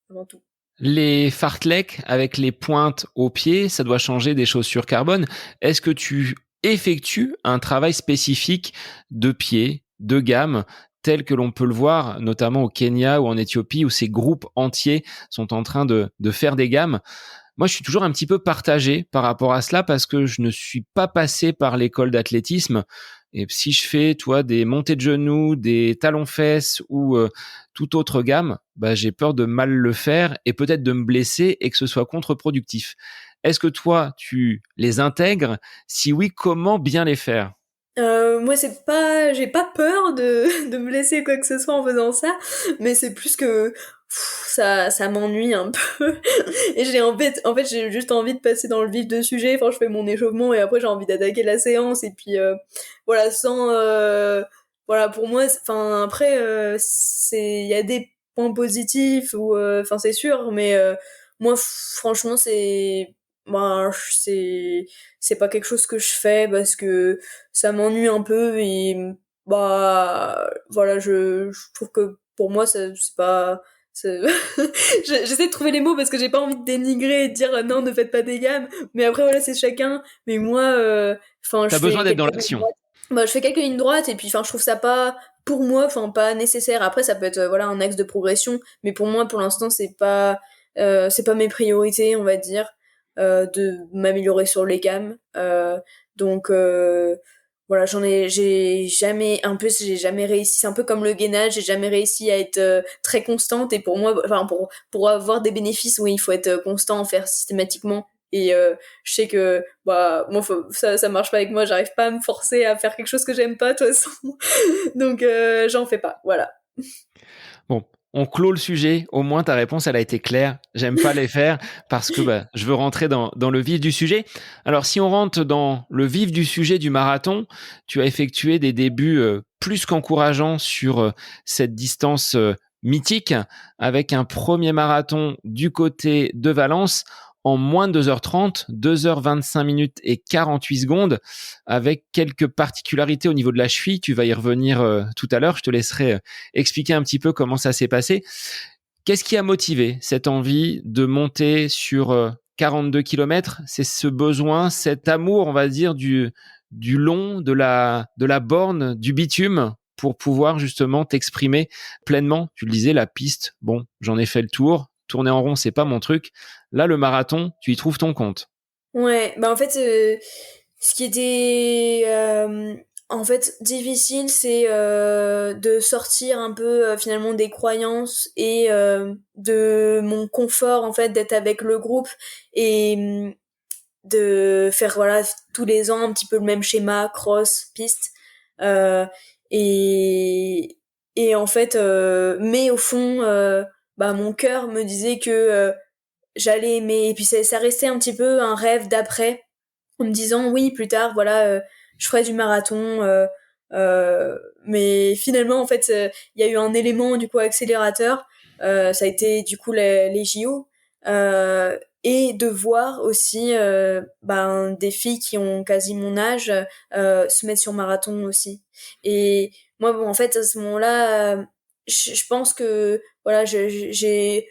avant tout. Les fartleks avec les pointes aux pieds, ça doit changer des chaussures carbone. Est-ce que tu effectues un travail spécifique de pied, de gamme, tel que l'on peut le voir notamment au Kenya ou en Éthiopie, où ces groupes entiers sont en train de faire des gammes? Moi, je suis toujours un petit peu partagé par rapport à cela parce que je ne suis pas passé par l'école d'athlétisme. Et si je fais, toi, des montées de genoux, des talons-fesses ou toute autre gamme, bah, j'ai peur de mal le faire et peut-être de me blesser et que ce soit contre-productif. Est-ce que toi, tu les intègres? Si oui, comment bien les faire? Moi, j'ai pas peur de me blesser quoi que ce soit en faisant ça, mais c'est plus que ça m'ennuie un peu. Et en fait, j'ai juste envie de passer dans le vif du sujet. Enfin, je fais mon échauffement et après j'ai envie d'attaquer la séance. Et puis voilà, voilà, pour moi, enfin après, il y a des points positifs ou enfin c'est sûr, mais moi, franchement, ben, c'est pas quelque chose que je fais parce que ça m'ennuie un peu et bah voilà, je trouve que pour moi c'est pas j'essaie de trouver les mots parce que j'ai pas envie de dénigrer et de dire non, ne faites pas des gammes, mais après voilà, c'est chacun. Mais moi enfin T'as besoin d'être dans l'action. je fais quelques lignes droites et puis enfin je trouve ça pas pour moi, enfin pas nécessaire. Après ça peut être voilà un axe de progression, mais pour moi pour l'instant c'est pas mes priorités, on va dire, de m'améliorer sur les gammes. Donc voilà, j'ai jamais réussi. C'est un peu comme le gainage, j'ai jamais réussi à être très constante. Et pour moi, enfin pour avoir des bénéfices, oui, il faut être constant, en faire systématiquement. Et je sais que bah moi ça marche pas avec moi. J'arrive pas à me forcer à faire quelque chose que j'aime pas de toute façon. Donc j'en fais pas. Voilà. Bon, on clôt le sujet. Au moins, ta réponse, elle a été claire. J'aime pas les faire parce que je veux rentrer dans le vif du sujet. Alors, si on rentre dans le vif du sujet du marathon, tu as effectué des débuts plus qu'encourageants sur cette distance mythique avec un premier marathon du côté de Valence en moins de 2h30, 2h25 minutes et 48 secondes, avec quelques particularités au niveau de la cheville. Tu vas y revenir tout à l'heure. Je te laisserai expliquer un petit peu comment ça s'est passé. Qu'est-ce qui a motivé cette envie de monter sur 42 km? C'est ce besoin, cet amour, on va dire, du long, de la borne, du bitume pour pouvoir justement t'exprimer pleinement. Tu le disais, la piste, bon, j'en ai fait le tour. Tourner en rond, c'est pas mon truc. Là, le marathon, tu y trouves ton compte. Ouais, bah en fait, ce qui était en fait difficile, c'est de sortir un peu finalement des croyances et de mon confort en fait d'être avec le groupe et de faire voilà tous les ans un petit peu le même schéma, cross, piste. Euh, et en fait, mais au fond, bah mon cœur me disait que j'allais aimer. Et puis ça restait un petit peu un rêve d'après, en me disant oui, plus tard, voilà, je ferai du marathon. Mais finalement, en fait, il y a eu un élément du coup accélérateur. Ça a été du coup les JO. Et de voir aussi ben, des filles qui ont quasi mon âge se mettre sur marathon aussi. Et moi, bon, en fait, à ce moment-là, je pense que voilà, j'ai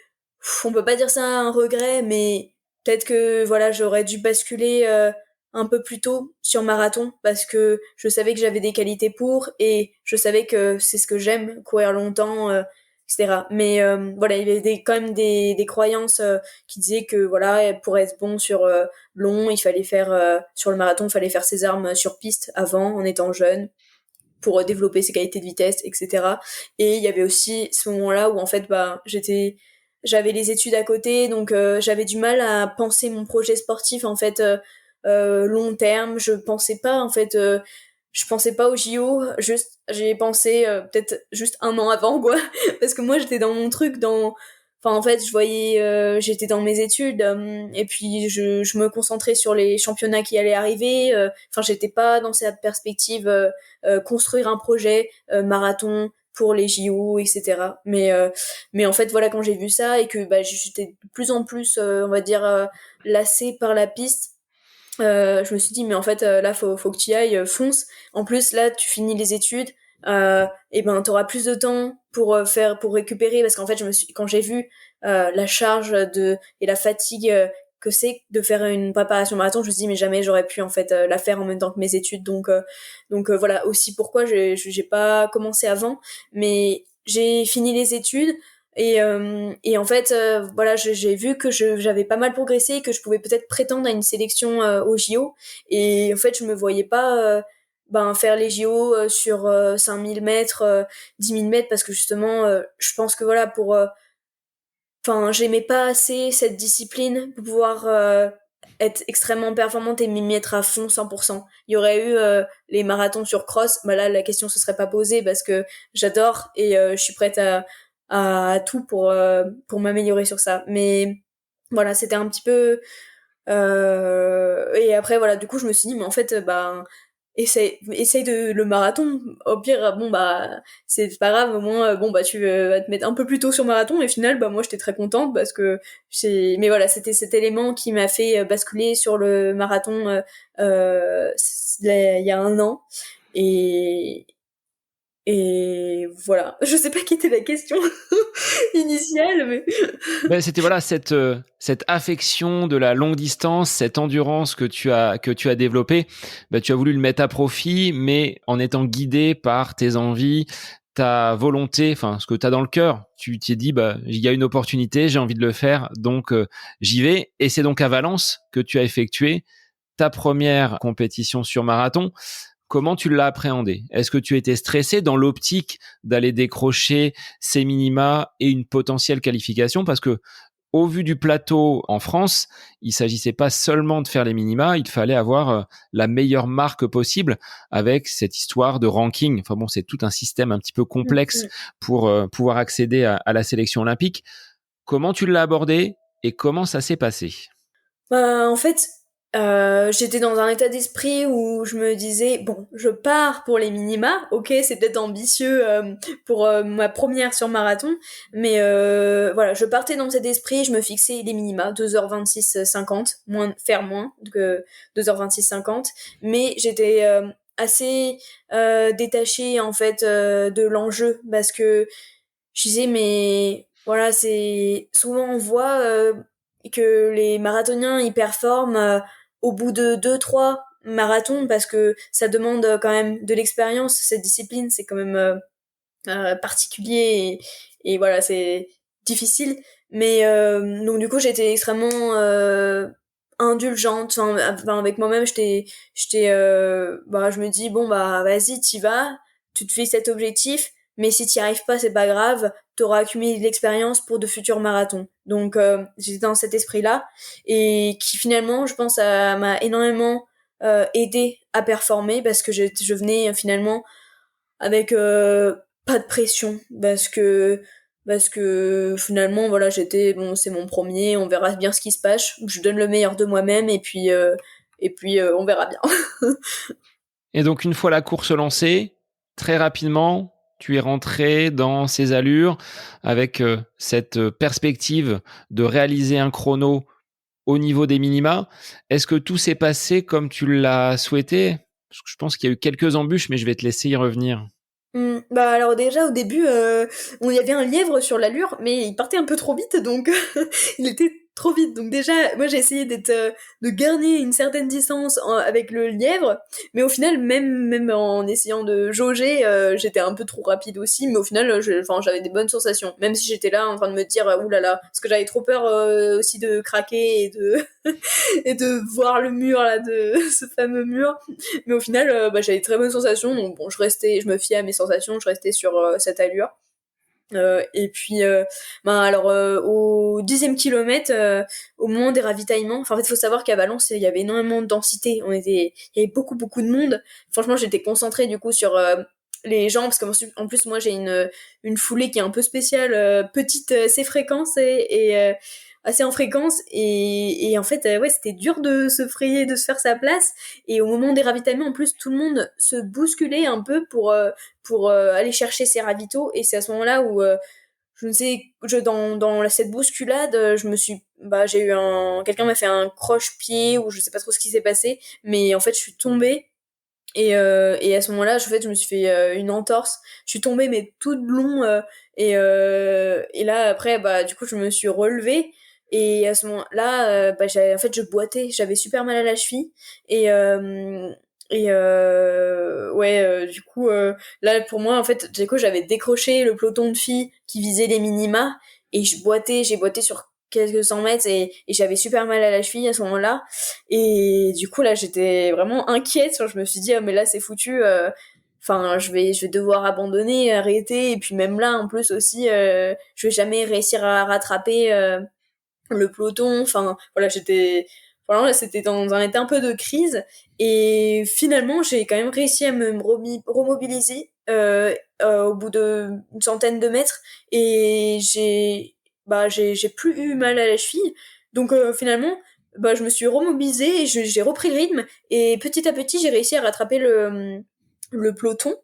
on peut pas dire ça un regret, mais peut-être que voilà, j'aurais dû basculer un peu plus tôt sur marathon parce que je savais que j'avais des qualités pour et je savais que c'est ce que j'aime, courir longtemps, etc. Mais voilà, il y avait quand même des croyances qui disaient que voilà, pour être bon sur long, il fallait faire sur le marathon, il fallait faire ses armes sur piste avant, en étant jeune pour développer ses qualités de vitesse, etc. Et il y avait aussi ce moment-là où en fait bah j'avais les études à côté, donc j'avais du mal à penser mon projet sportif en fait long terme. Je pensais pas au JO, juste j'ai pensé peut-être juste un an avant quoi, parce que moi j'étais dans mon truc enfin en fait je voyais j'étais dans mes études et puis je me concentrais sur les championnats qui allaient arriver. Enfin j'étais pas dans cette perspective construire un projet marathon pour les JO, etc. Mais en fait voilà, quand j'ai vu ça et que bah j'étais de plus en plus on va dire lassée par la piste, je me suis dit mais en fait là faut que tu y ailles, fonce. En plus là tu finis les études, et ben t'auras plus de temps pour récupérer, parce qu'en fait quand j'ai vu la charge et la fatigue que c'est de faire une préparation marathon, je me suis dit mais jamais j'aurais pu en fait la faire en même temps que mes études. Donc voilà aussi pourquoi j'ai pas commencé avant, mais j'ai fini les études. Et en fait, voilà, j'ai vu que j'avais pas mal progressé, que je pouvais peut-être prétendre à une sélection au JO. Et en fait, je me voyais pas ben, faire les JO sur 5000 mètres, 10 000 mètres, parce que justement, je pense que voilà, enfin, j'aimais pas assez cette discipline pour pouvoir être extrêmement performante et m'y mettre à fond 100%. Il y aurait eu les marathons sur cross, bah là la question se serait pas posée parce que j'adore et je suis prête à tout pour m'améliorer sur ça. Mais voilà, c'était un petit peu et après voilà, du coup je me suis dit mais en fait bah essaye de le marathon. Au pire, bon bah c'est pas grave, au moins bon bah tu vas te mettre un peu plus tôt sur marathon. Et au final, bah moi j'étais très contente parce que mais voilà, c'était cet élément qui m'a fait basculer sur le marathon il y a un an. Et et voilà, je sais pas quelle était la question initiale, mais Ben, c'était voilà cette affection de la longue distance, cette endurance que tu as développée. Ben, tu as voulu le mettre à profit, mais en étant guidé par tes envies, ta volonté, enfin ce que tu as dans le cœur. Tu t'es dit bah il y a une opportunité, j'ai envie de le faire, donc j'y vais. Et c'est donc à Valence que tu as effectué ta première compétition sur marathon. Comment tu l'as appréhendé? Est-ce que tu étais stressé dans l'optique d'aller décrocher ces minima et une potentielle qualification? Parce que, au vu du plateau en France, il s'agissait pas seulement de faire les minima, il fallait avoir la meilleure marque possible avec cette histoire de ranking. Enfin bon, c'est tout un système un petit peu complexe pour pouvoir accéder à la sélection olympique. Comment tu l'as abordé et comment ça s'est passé? bah, en fait, j'étais dans un état d'esprit où je me disais, bon, je pars pour les minima, ok, c'est peut-être ambitieux pour ma première sur marathon, mais voilà, je partais dans cet esprit, je me fixais les minima, 2h26,50, faire moins que 2h26,50, mais j'étais assez détachée en fait de l'enjeu, parce que je disais, mais voilà, c'est souvent on voit que les marathoniens ils performent au bout de deux trois marathons parce que ça demande quand même de l'expérience. Cette discipline c'est quand même particulier et voilà c'est difficile. Mais donc du coup j'étais extrêmement indulgente. Enfin, avec moi-même bah je me dis bon bah vas-y t'y vas, tu te fais cet objectif. Mais si t'y arrives pas, c'est pas grave, t'auras accumulé de l'expérience pour de futurs marathons. Donc j'étais dans cet esprit-là et qui finalement, je pense, m'a énormément aidé à performer parce que je venais finalement avec pas de pression parce que finalement voilà j'étais bon c'est mon premier, on verra bien ce qui se passe, je donne le meilleur de moi-même et puis on verra bien. Et donc, une fois la course lancée, très rapidement, tu es rentré dans ces allures avec cette perspective de réaliser un chrono au niveau des minima. Est-ce que tout s'est passé comme tu l'as souhaité? Parce que je pense qu'il y a eu quelques embûches, mais je vais te laisser y revenir. Bah alors déjà au début il y avait un lièvre sur l'allure mais il partait un peu trop vite donc il était trop vite donc déjà moi j'ai essayé de garder une certaine distance avec le lièvre mais au final même en essayant de jauger j'étais un peu trop rapide aussi mais au final enfin j'avais des bonnes sensations même si j'étais là en train de me dire ouh là là parce que j'avais trop peur aussi de craquer et de et de voir le mur là de ce fameux mur mais au final, bah, j'avais très bonnes sensations, donc bon, je me fiais à mes sensations, je restais sur cette allure. Et puis, ben alors au 10e kilomètre, au moment des ravitaillements, enfin en fait, il faut savoir qu'à Valence, il y avait énormément de densité. Il y avait beaucoup de monde. Franchement, j'étais concentrée du coup sur les gens parce que en plus moi j'ai une foulée qui est un peu spéciale, petite, assez fréquente et assez en fréquence et en fait ouais c'était dur de se frayer de se faire sa place et au moment des ravitaillements en plus tout le monde se bousculait un peu pour aller chercher ses ravitaux et c'est à ce moment-là où je ne sais dans cette bousculade je me suis bah j'ai eu quelqu'un m'a fait un croche-pied ou je sais pas trop ce qui s'est passé mais en fait je suis tombée et à ce moment-là je me suis fait une entorse je suis tombée mais tout de long et là après bah du coup je me suis relevée et à ce moment-là bah en fait je boitais j'avais super mal à la cheville et ouais du coup là pour moi en fait du coup j'avais décroché le peloton de filles qui visait les minima et j'ai boité sur quelques 100 mètres et j'avais super mal à la cheville à ce moment-là et du coup là j'étais vraiment inquiète je me suis dit ah mais là c'est foutu enfin je vais devoir abandonner arrêter et puis même là en plus aussi je vais jamais réussir à rattraper le peloton enfin voilà j'étais Voilà, là, c'était dans un état un peu de crise. Et finalement, j'ai quand même réussi à me remobiliser au bout d'une centaine de mètres. Et j'ai plus eu mal à la cheville. Donc finalement, je me suis remobilisée et j'ai repris le rythme. Et petit à petit, j'ai réussi à rattraper le peloton.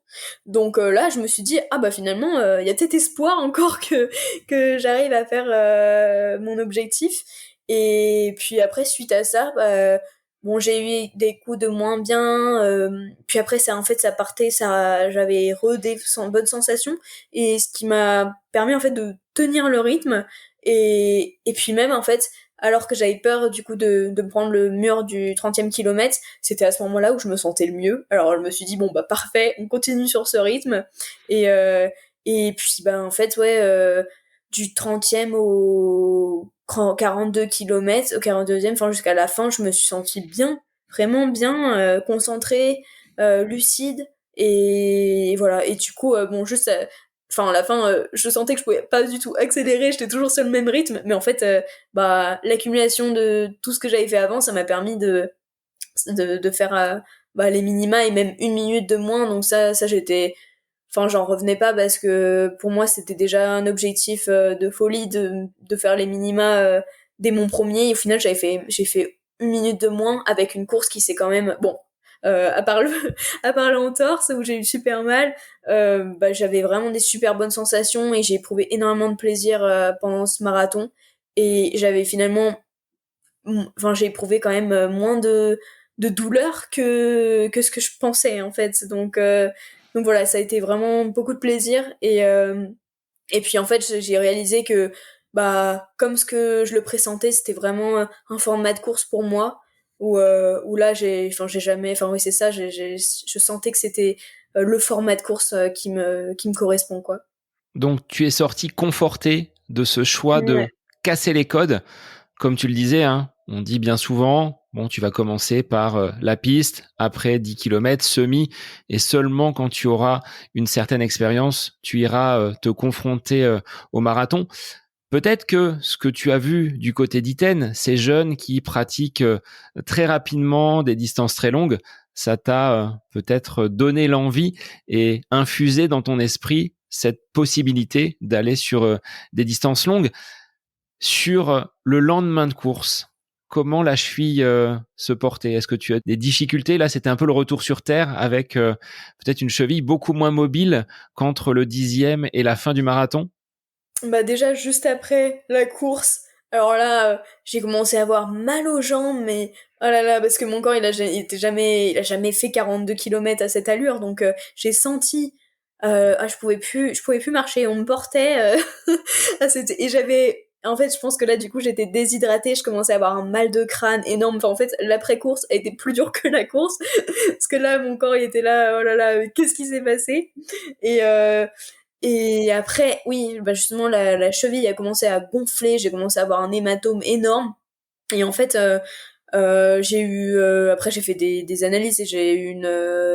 Donc là, je me suis dit, ah bah finalement, il y a peut-être espoir encore que j'arrive à faire mon objectif. Et puis après, suite à ça, bon, j'ai eu des coups de moins bien. Puis après, ça partait, j'avais bonnes sensations. Et ce qui m'a permis, en fait, de tenir le rythme. Et puis même, en fait, alors que j'avais peur, du coup, de me prendre le mur du 30e kilomètre, c'était à ce moment-là où je me sentais le mieux. Alors, je me suis dit, bon, bah, parfait, on continue sur ce rythme. Et, euh, et puis, en fait, ouais, du 30e au 42 kilomètres, au 42e, enfin jusqu'à la fin, je me suis sentie bien, vraiment bien, concentrée, lucide, et voilà. Et du coup, bon, juste, enfin à la fin, je sentais que je pouvais pas du tout accélérer, j'étais toujours sur le même rythme, mais en fait, l'accumulation de tout ce que j'avais fait avant, ça m'a permis de faire les minima et même une minute de moins, donc ça j'étais, enfin j'en revenais pas parce que pour moi c'était déjà un objectif de folie de faire les minima dès mon premier, et au final j'ai fait une minute de moins avec une course qui s'est quand même, bon, à part le à part l'entorse où j'ai eu super mal, j'avais vraiment des super bonnes sensations et j'ai éprouvé énormément de plaisir pendant ce marathon, et j'avais finalement, enfin j'ai éprouvé quand même moins de douleur que ce que je pensais en fait. Donc voilà, ça a été vraiment beaucoup de plaisir, et puis en fait j'ai réalisé que comme ce que je le pressentais, c'était vraiment un format de course pour moi, où là j'ai jamais, enfin oui c'est ça, je sentais que c'était le format de course qui me correspond, quoi. Donc tu es sorti conforté de ce choix Ouais. de casser les codes. Comme tu le disais, hein, on dit bien souvent, bon, tu vas commencer par la piste, après 10 kilomètres, semi, et seulement quand tu auras une certaine expérience, tu iras te confronter au marathon. Peut-être que ce que tu as vu du côté d'Iten, ces jeunes qui pratiquent très rapidement des distances très longues, ça t'a peut-être donné l'envie et infusé dans ton esprit cette possibilité d'aller sur des distances longues. Sur le lendemain de course, comment la cheville se portait? Est-ce que tu as des difficultés? Là, c'était un peu le retour sur terre avec peut-être une cheville beaucoup moins mobile qu'entre le 10e et la fin du marathon. Déjà juste après la course, alors là, j'ai commencé à avoir mal aux jambes, mais oh là là, parce que mon corps il a jamais fait 42 kilomètres à cette allure, donc j'ai senti, je pouvais plus marcher, on me portait, et en fait, je pense que là, du coup, j'étais déshydratée, je commençais à avoir un mal de crâne énorme. Enfin, en fait, l'après-course a été plus dur que la course, parce que là, mon corps, il était là, oh là là, qu'est-ce qui s'est passé? Et, euh, et après, oui, justement, la cheville a commencé à gonfler, j'ai commencé à avoir un hématome énorme. Et en fait, après j'ai fait des analyses et j'ai eu une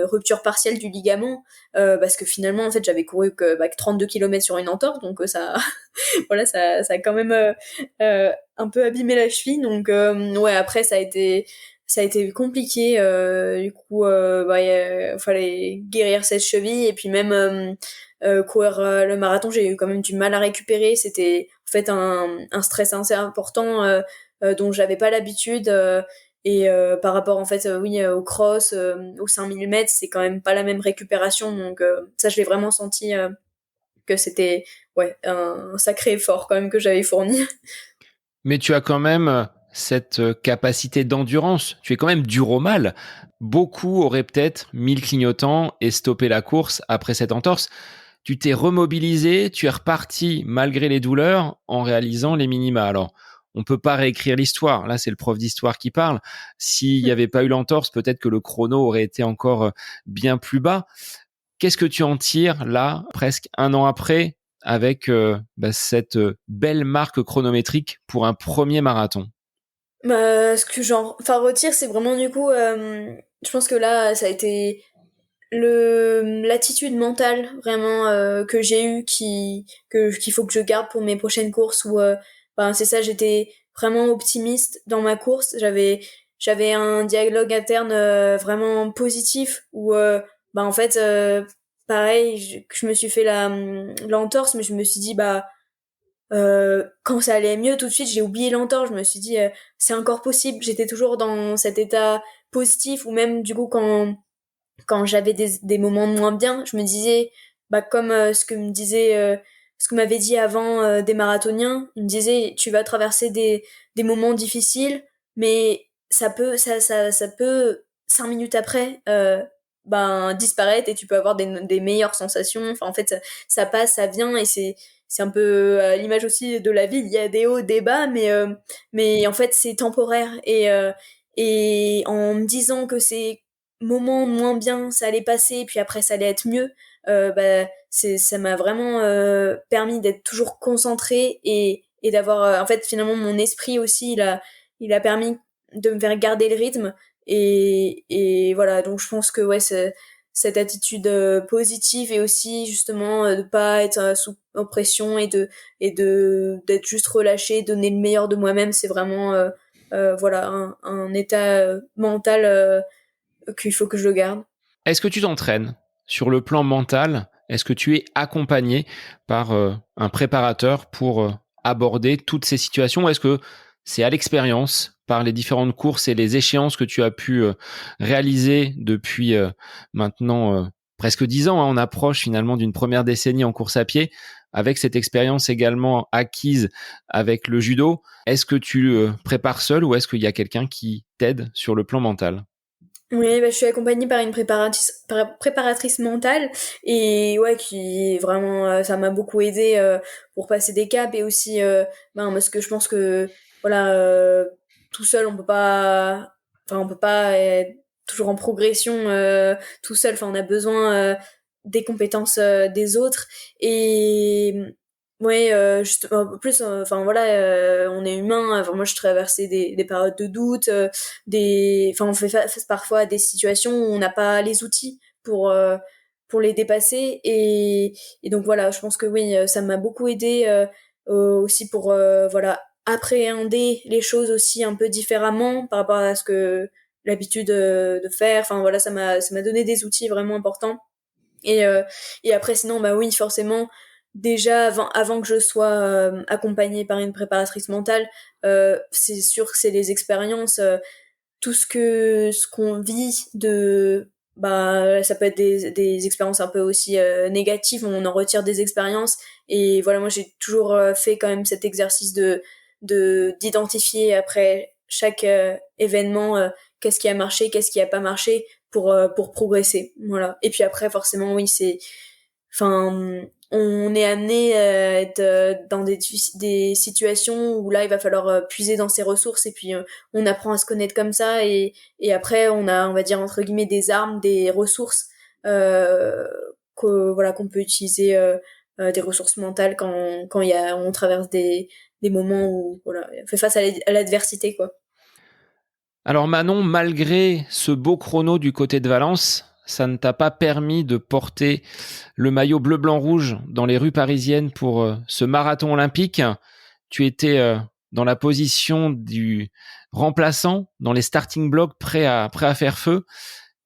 rupture partielle du ligament, parce que finalement, en fait, j'avais couru que 32 kilomètres sur une entorse, donc ça, voilà, ça a quand même un peu abîmé la cheville. Donc ouais, après ça a été compliqué. Du coup, fallait guérir cette cheville, et puis même courir le marathon, j'ai eu quand même du mal à récupérer. C'était en fait un stress assez important, dont j'avais pas l'habitude. Et par rapport en fait, oui, au cross, au 5000 mètres, c'est quand même pas la même récupération. Donc ça, je l'ai vraiment senti, que c'était, ouais, un sacré effort quand même que j'avais fourni. Mais tu as quand même cette capacité d'endurance. Tu es quand même dur au mal. Beaucoup auraient peut-être mis le clignotant et stoppé la course après cette entorse. Tu t'es remobilisé, tu es reparti malgré les douleurs en réalisant les minima. Alors, on peut pas réécrire l'histoire. Là, c'est le prof d'histoire qui parle. S'il n'y avait pas eu l'entorse, peut-être que le chrono aurait été encore bien plus bas. Qu'est-ce que tu en tires là, presque un an après, avec cette belle marque chronométrique pour un premier marathon? Ce que retire, c'est vraiment du coup, je pense que là, ça a été l'attitude mentale vraiment que j'ai eue, qu'il faut que je garde pour mes prochaines courses, où c'est ça, j'étais vraiment optimiste dans ma course. J'avais un dialogue interne vraiment positif où bah en fait pareil, je me suis fait l'entorse, mais je me suis dit bah quand ça allait mieux tout de suite, j'ai oublié l'entorse. Je me suis dit c'est encore possible. J'étais toujours dans cet état positif, ou même du coup quand j'avais des moments de moins bien, je me disais bah comme ce que m'avait dit avant des marathoniens, il me disait tu vas traverser des moments difficiles, mais ça peut 5 minutes après ben disparaître, et tu peux avoir des meilleures sensations. Enfin en fait ça passe, ça vient, et c'est un peu à l'image aussi de la vie. Il y a des hauts, des bas, mais en fait c'est temporaire, et en me disant que ces moments moins bien ça allait passer, puis après ça allait être mieux, bah ça m'a vraiment permis d'être toujours concentrée, et d'avoir en fait finalement mon esprit aussi il a permis de me faire garder le rythme, et voilà. Donc je pense que ouais, cette attitude positive, et aussi justement de pas être sous oppression, et de d'être juste relâché, donner le meilleur de moi-même, c'est vraiment voilà un état mental qu'il faut que je le garde. Est-ce que tu t'entraînes sur le plan mental? Est-ce que tu es accompagné par un préparateur pour aborder toutes ces situations? Ou est-ce que c'est à l'expérience, par les différentes courses et les échéances que tu as pu réaliser depuis maintenant presque 10 ans, hein, on approche finalement d'une première décennie en course à pied, avec cette expérience également acquise avec le judo. Est-ce que tu prépares seul, ou est-ce qu'il y a quelqu'un qui t'aide sur le plan mental? Oui, bah, je suis accompagnée par une préparatrice mentale, et ouais, qui vraiment ça m'a beaucoup aidé pour passer des caps, et aussi ben parce que je pense que voilà tout seul on peut pas être toujours en progression tout seul. Enfin on a besoin des compétences des autres, et ouais juste en plus enfin voilà on est humain. Enfin moi je traversais des périodes de doute, enfin on fait face parfois à des situations où on n'a pas les outils pour les dépasser, et donc voilà, je pense que oui, ça m'a beaucoup aidé aussi pour voilà appréhender les choses aussi un peu différemment par rapport à ce que l'habitude de faire. Enfin voilà, ça m'a donné des outils vraiment importants, et après sinon bah oui forcément, déjà avant que je sois accompagnée par une préparatrice mentale, c'est sûr que c'est les expériences, tout ce qu'on vit de bah ça peut être des expériences un peu aussi négatives, on en retire des expériences, et voilà moi j'ai toujours fait quand même cet exercice de d'identifier après chaque événement qu'est-ce qui a marché, qu'est-ce qui a pas marché, pour progresser, voilà. Et puis après forcément oui c'est enfin on est amené à être dans des situations où là il va falloir puiser dans ses ressources, et puis on apprend à se connaître comme ça, et après on va dire entre guillemets des armes, des ressources euh, voilà qu'on peut utiliser, des ressources mentales quand on traverse des moments où voilà on fait face à l'adversité quoi. Alors Manon, malgré ce beau chrono du côté de Valence, ça ne t'a pas permis de porter le maillot bleu-blanc-rouge dans les rues parisiennes pour ce marathon olympique. Tu étais dans la position du remplaçant dans les starting blocks, prêt à faire feu.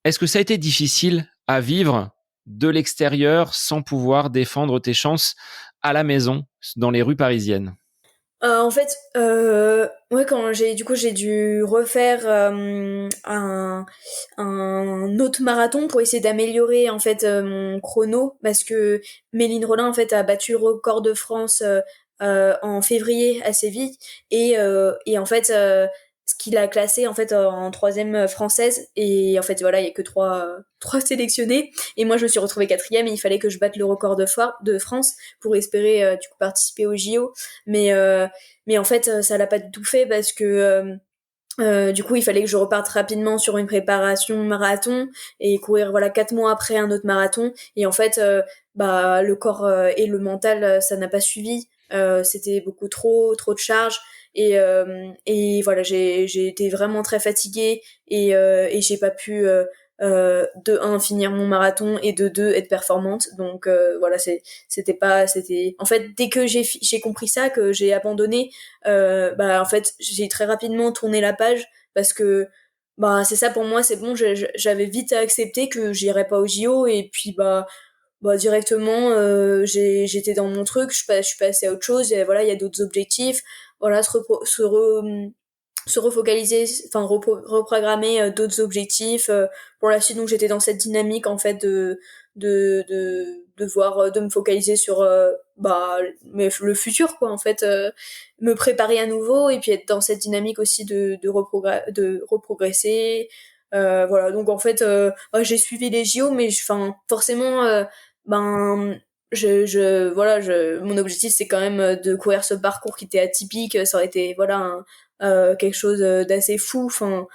Est-ce que ça a été difficile à vivre de l'extérieur sans pouvoir défendre tes chances à la maison dans les rues parisiennes? En fait, ouais, quand j'ai dû refaire un autre marathon pour essayer d'améliorer en fait mon chrono, parce que Méline Rollin en fait a battu le record de France en février à Séville, et en fait ce qu'il a classé en fait en troisième française, et en fait voilà il y a que trois sélectionnés, et moi je me suis retrouvée quatrième, et il fallait que je batte le record de France pour espérer du coup participer au JO, mais mais en fait ça l'a pas du tout fait, parce que du coup il fallait que je reparte rapidement sur une préparation marathon, et courir voilà 4 mois après un autre marathon, et en fait bah le corps et le mental ça n'a pas suivi, c'était beaucoup trop de charge, et voilà j'ai été vraiment très fatiguée, et j'ai pas pu de un finir mon marathon et de deux être performante. Donc voilà, c'était en fait dès que j'ai compris ça, que j'ai abandonné, en fait j'ai très rapidement tourné la page parce que c'est ça pour moi, c'est bon, j'avais vite accepté que j'irais pas au JO et puis directement j'étais dans mon truc, je suis passée à autre chose, et voilà, il y a d'autres objectifs, voilà, se refocaliser, enfin reprogrammer d'autres objectifs pour la suite. Donc j'étais dans cette dynamique en fait de voir de me focaliser sur le futur quoi en fait, me préparer à nouveau et puis être dans cette dynamique aussi de reprogresser. Voilà, donc en fait j'ai suivi les JO, mais enfin forcément ben mon objectif c'est quand même de courir ce parcours qui était atypique. Ça aurait été voilà quelque chose d'assez fou, enfin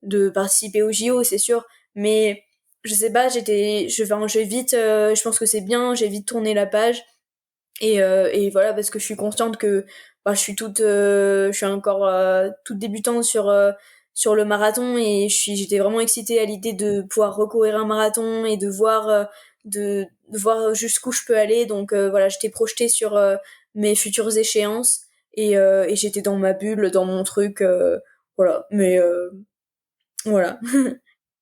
de participer au JO, c'est sûr, mais je sais pas, j'ai vite je pense que c'est bien, j'ai vite tourné la page et voilà, parce que je suis consciente que je suis encore toute débutante sur le marathon, et j'étais vraiment excitée à l'idée de pouvoir recourir un marathon et de voir jusqu'où je peux aller. Donc voilà, j'étais projetée sur mes futures échéances et j'étais dans ma bulle, dans mon truc, voilà. Mais voilà.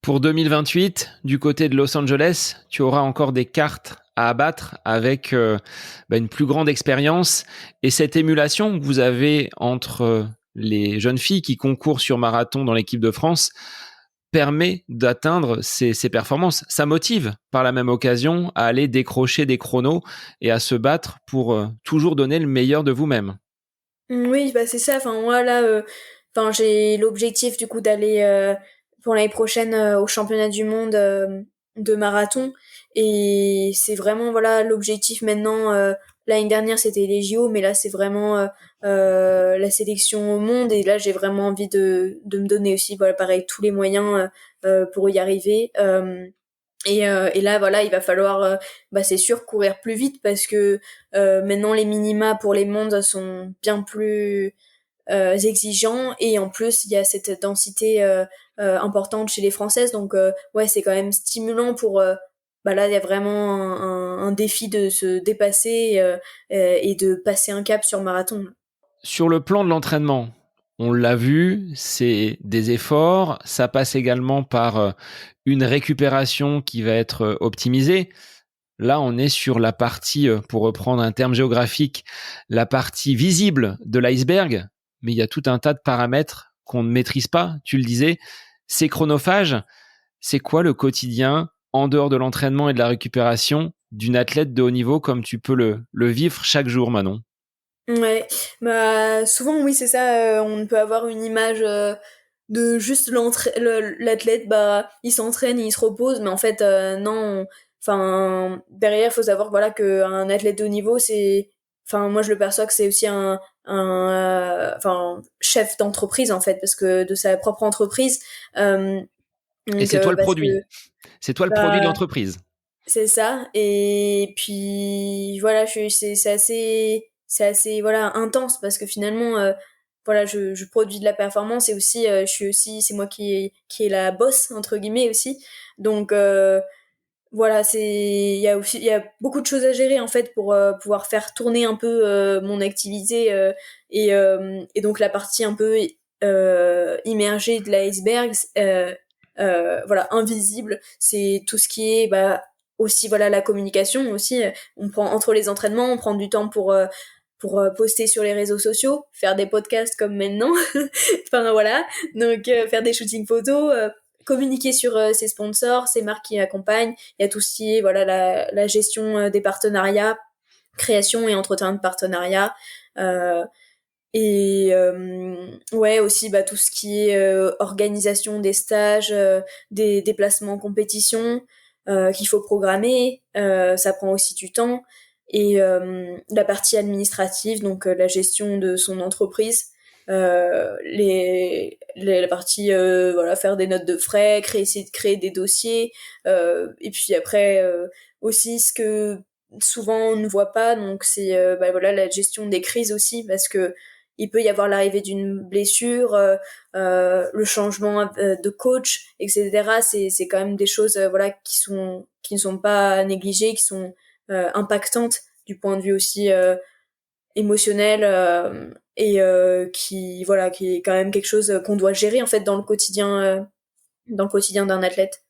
Pour 2028, du côté de Los Angeles, tu auras encore des cartes à abattre avec une plus grande expérience, et cette émulation que vous avez entre les jeunes filles qui concourent sur marathon dans l'équipe de France permet d'atteindre ces performances. Ça motive par la même occasion à aller décrocher des chronos et à se battre pour toujours donner le meilleur de vous-même. Oui, c'est ça. Enfin, moi, là, j'ai l'objectif, du coup, d'aller pour l'année prochaine au championnat du monde de marathon. Et c'est vraiment, voilà, l'objectif maintenant. L'année dernière, c'était les JO, mais là, c'est vraiment la sélection au monde. Et là, j'ai vraiment envie de me donner aussi, voilà, pareil, tous les moyens pour y arriver. Et là, voilà, il va falloir, c'est sûr, courir plus vite parce que maintenant les minima pour les mondes sont bien plus exigeants, et en plus il y a cette densité importante chez les Françaises. Donc ouais, c'est quand même stimulant pour là il y a vraiment un défi de se dépasser et de passer un cap sur marathon. Sur le plan de l'entraînement, on l'a vu, c'est des efforts, ça passe également par une récupération qui va être optimisée. Là, on est sur la partie, pour reprendre un terme géographique, la partie visible de l'iceberg, mais il y a tout un tas de paramètres qu'on ne maîtrise pas. Tu le disais, c'est chronophage. C'est quoi le quotidien en dehors de l'entraînement et de la récupération d'une athlète de haut niveau comme tu peux le vivre chaque jour, Manon? Ouais, souvent oui, c'est ça, on peut avoir une image de juste l'athlète, il s'entraîne et il se repose, mais en fait non. Enfin, derrière, faut savoir voilà que un athlète de haut niveau, c'est, enfin moi je le perçois que c'est aussi chef d'entreprise en fait, parce que de sa propre entreprise. euh, Et donc c'est toi le parce produit. que C'est toi le produit de bah l'entreprise. c'est ça. Et puis voilà, c'est assez voilà intense, parce que finalement voilà, je produis de la performance, et aussi je suis aussi, c'est moi qui est la boss entre guillemets aussi. Donc voilà, il y a beaucoup de choses à gérer en fait pour pouvoir faire tourner un peu mon activité et donc la partie un peu immergée de l'iceberg, voilà, invisible, c'est tout ce qui est aussi voilà la communication aussi. On prend entre les entraînements, on prend du temps pour poster sur les réseaux sociaux, faire des podcasts comme maintenant, enfin voilà, donc faire des shootings photos, communiquer sur ses sponsors, ses marques qui accompagnent. Il y a tout ce qui est voilà la gestion des partenariats, création et entretien de partenariats. Euh, ouais, aussi tout ce qui est organisation des stages, des déplacements en compétition qu'il faut programmer, ça prend aussi du temps. Et la partie administrative, donc la gestion de son entreprise, la partie voilà, faire des notes de frais, essayer de créer des dossiers, et puis après aussi ce que souvent on ne voit pas, donc c'est voilà la gestion des crises aussi, parce que il peut y avoir l'arrivée d'une blessure, le changement de coach, etc. C'est quand même des choses voilà qui ne sont pas négligées, qui sont impactantes du point de vue aussi émotionnel qui est quand même quelque chose qu'on doit gérer en fait dans le quotidien d'un athlète.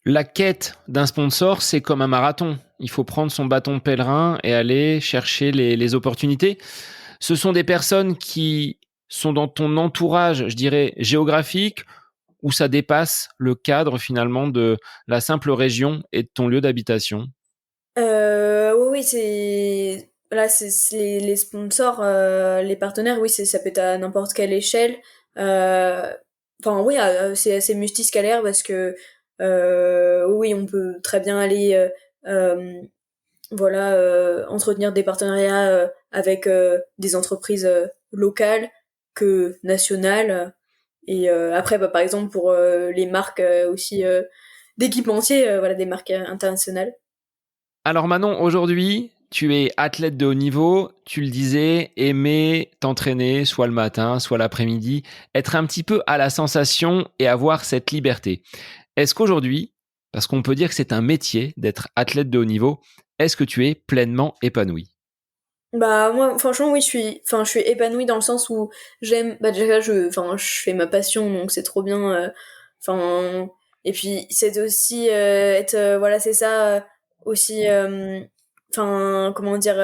La quête d'un sponsor, c'est comme un marathon. Il faut prendre son bâton de pèlerin et aller chercher les opportunités. Ce sont des personnes qui sont dans ton entourage, je dirais, géographique, où ça dépasse le cadre finalement de la simple région et de ton lieu d'habitation. Oui, oui, c'est les sponsors, les partenaires, oui, ça peut être à n'importe quelle échelle. Euh, Enfin, oui, c'est assez multiscalaire parce que oui, on peut très bien aller voilà entretenir des partenariats avec des entreprises locales que nationales. Et après, bah, par exemple, pour les marques aussi d'équipementiers, voilà, des marques internationales. Alors Manon, aujourd'hui, tu es athlète de haut niveau, tu le disais, aimer t'entraîner soit le matin, soit l'après-midi, être un petit peu à la sensation et avoir cette liberté. Est-ce qu'aujourd'hui, parce qu'on peut dire que c'est un métier d'être athlète de haut niveau, est-ce que tu es pleinement épanoui? Bah moi franchement oui je suis épanouie dans le sens où j'aime bah déjà je fais ma passion donc c'est trop bien enfin et puis c'est aussi être voilà c'est ça aussi comment dire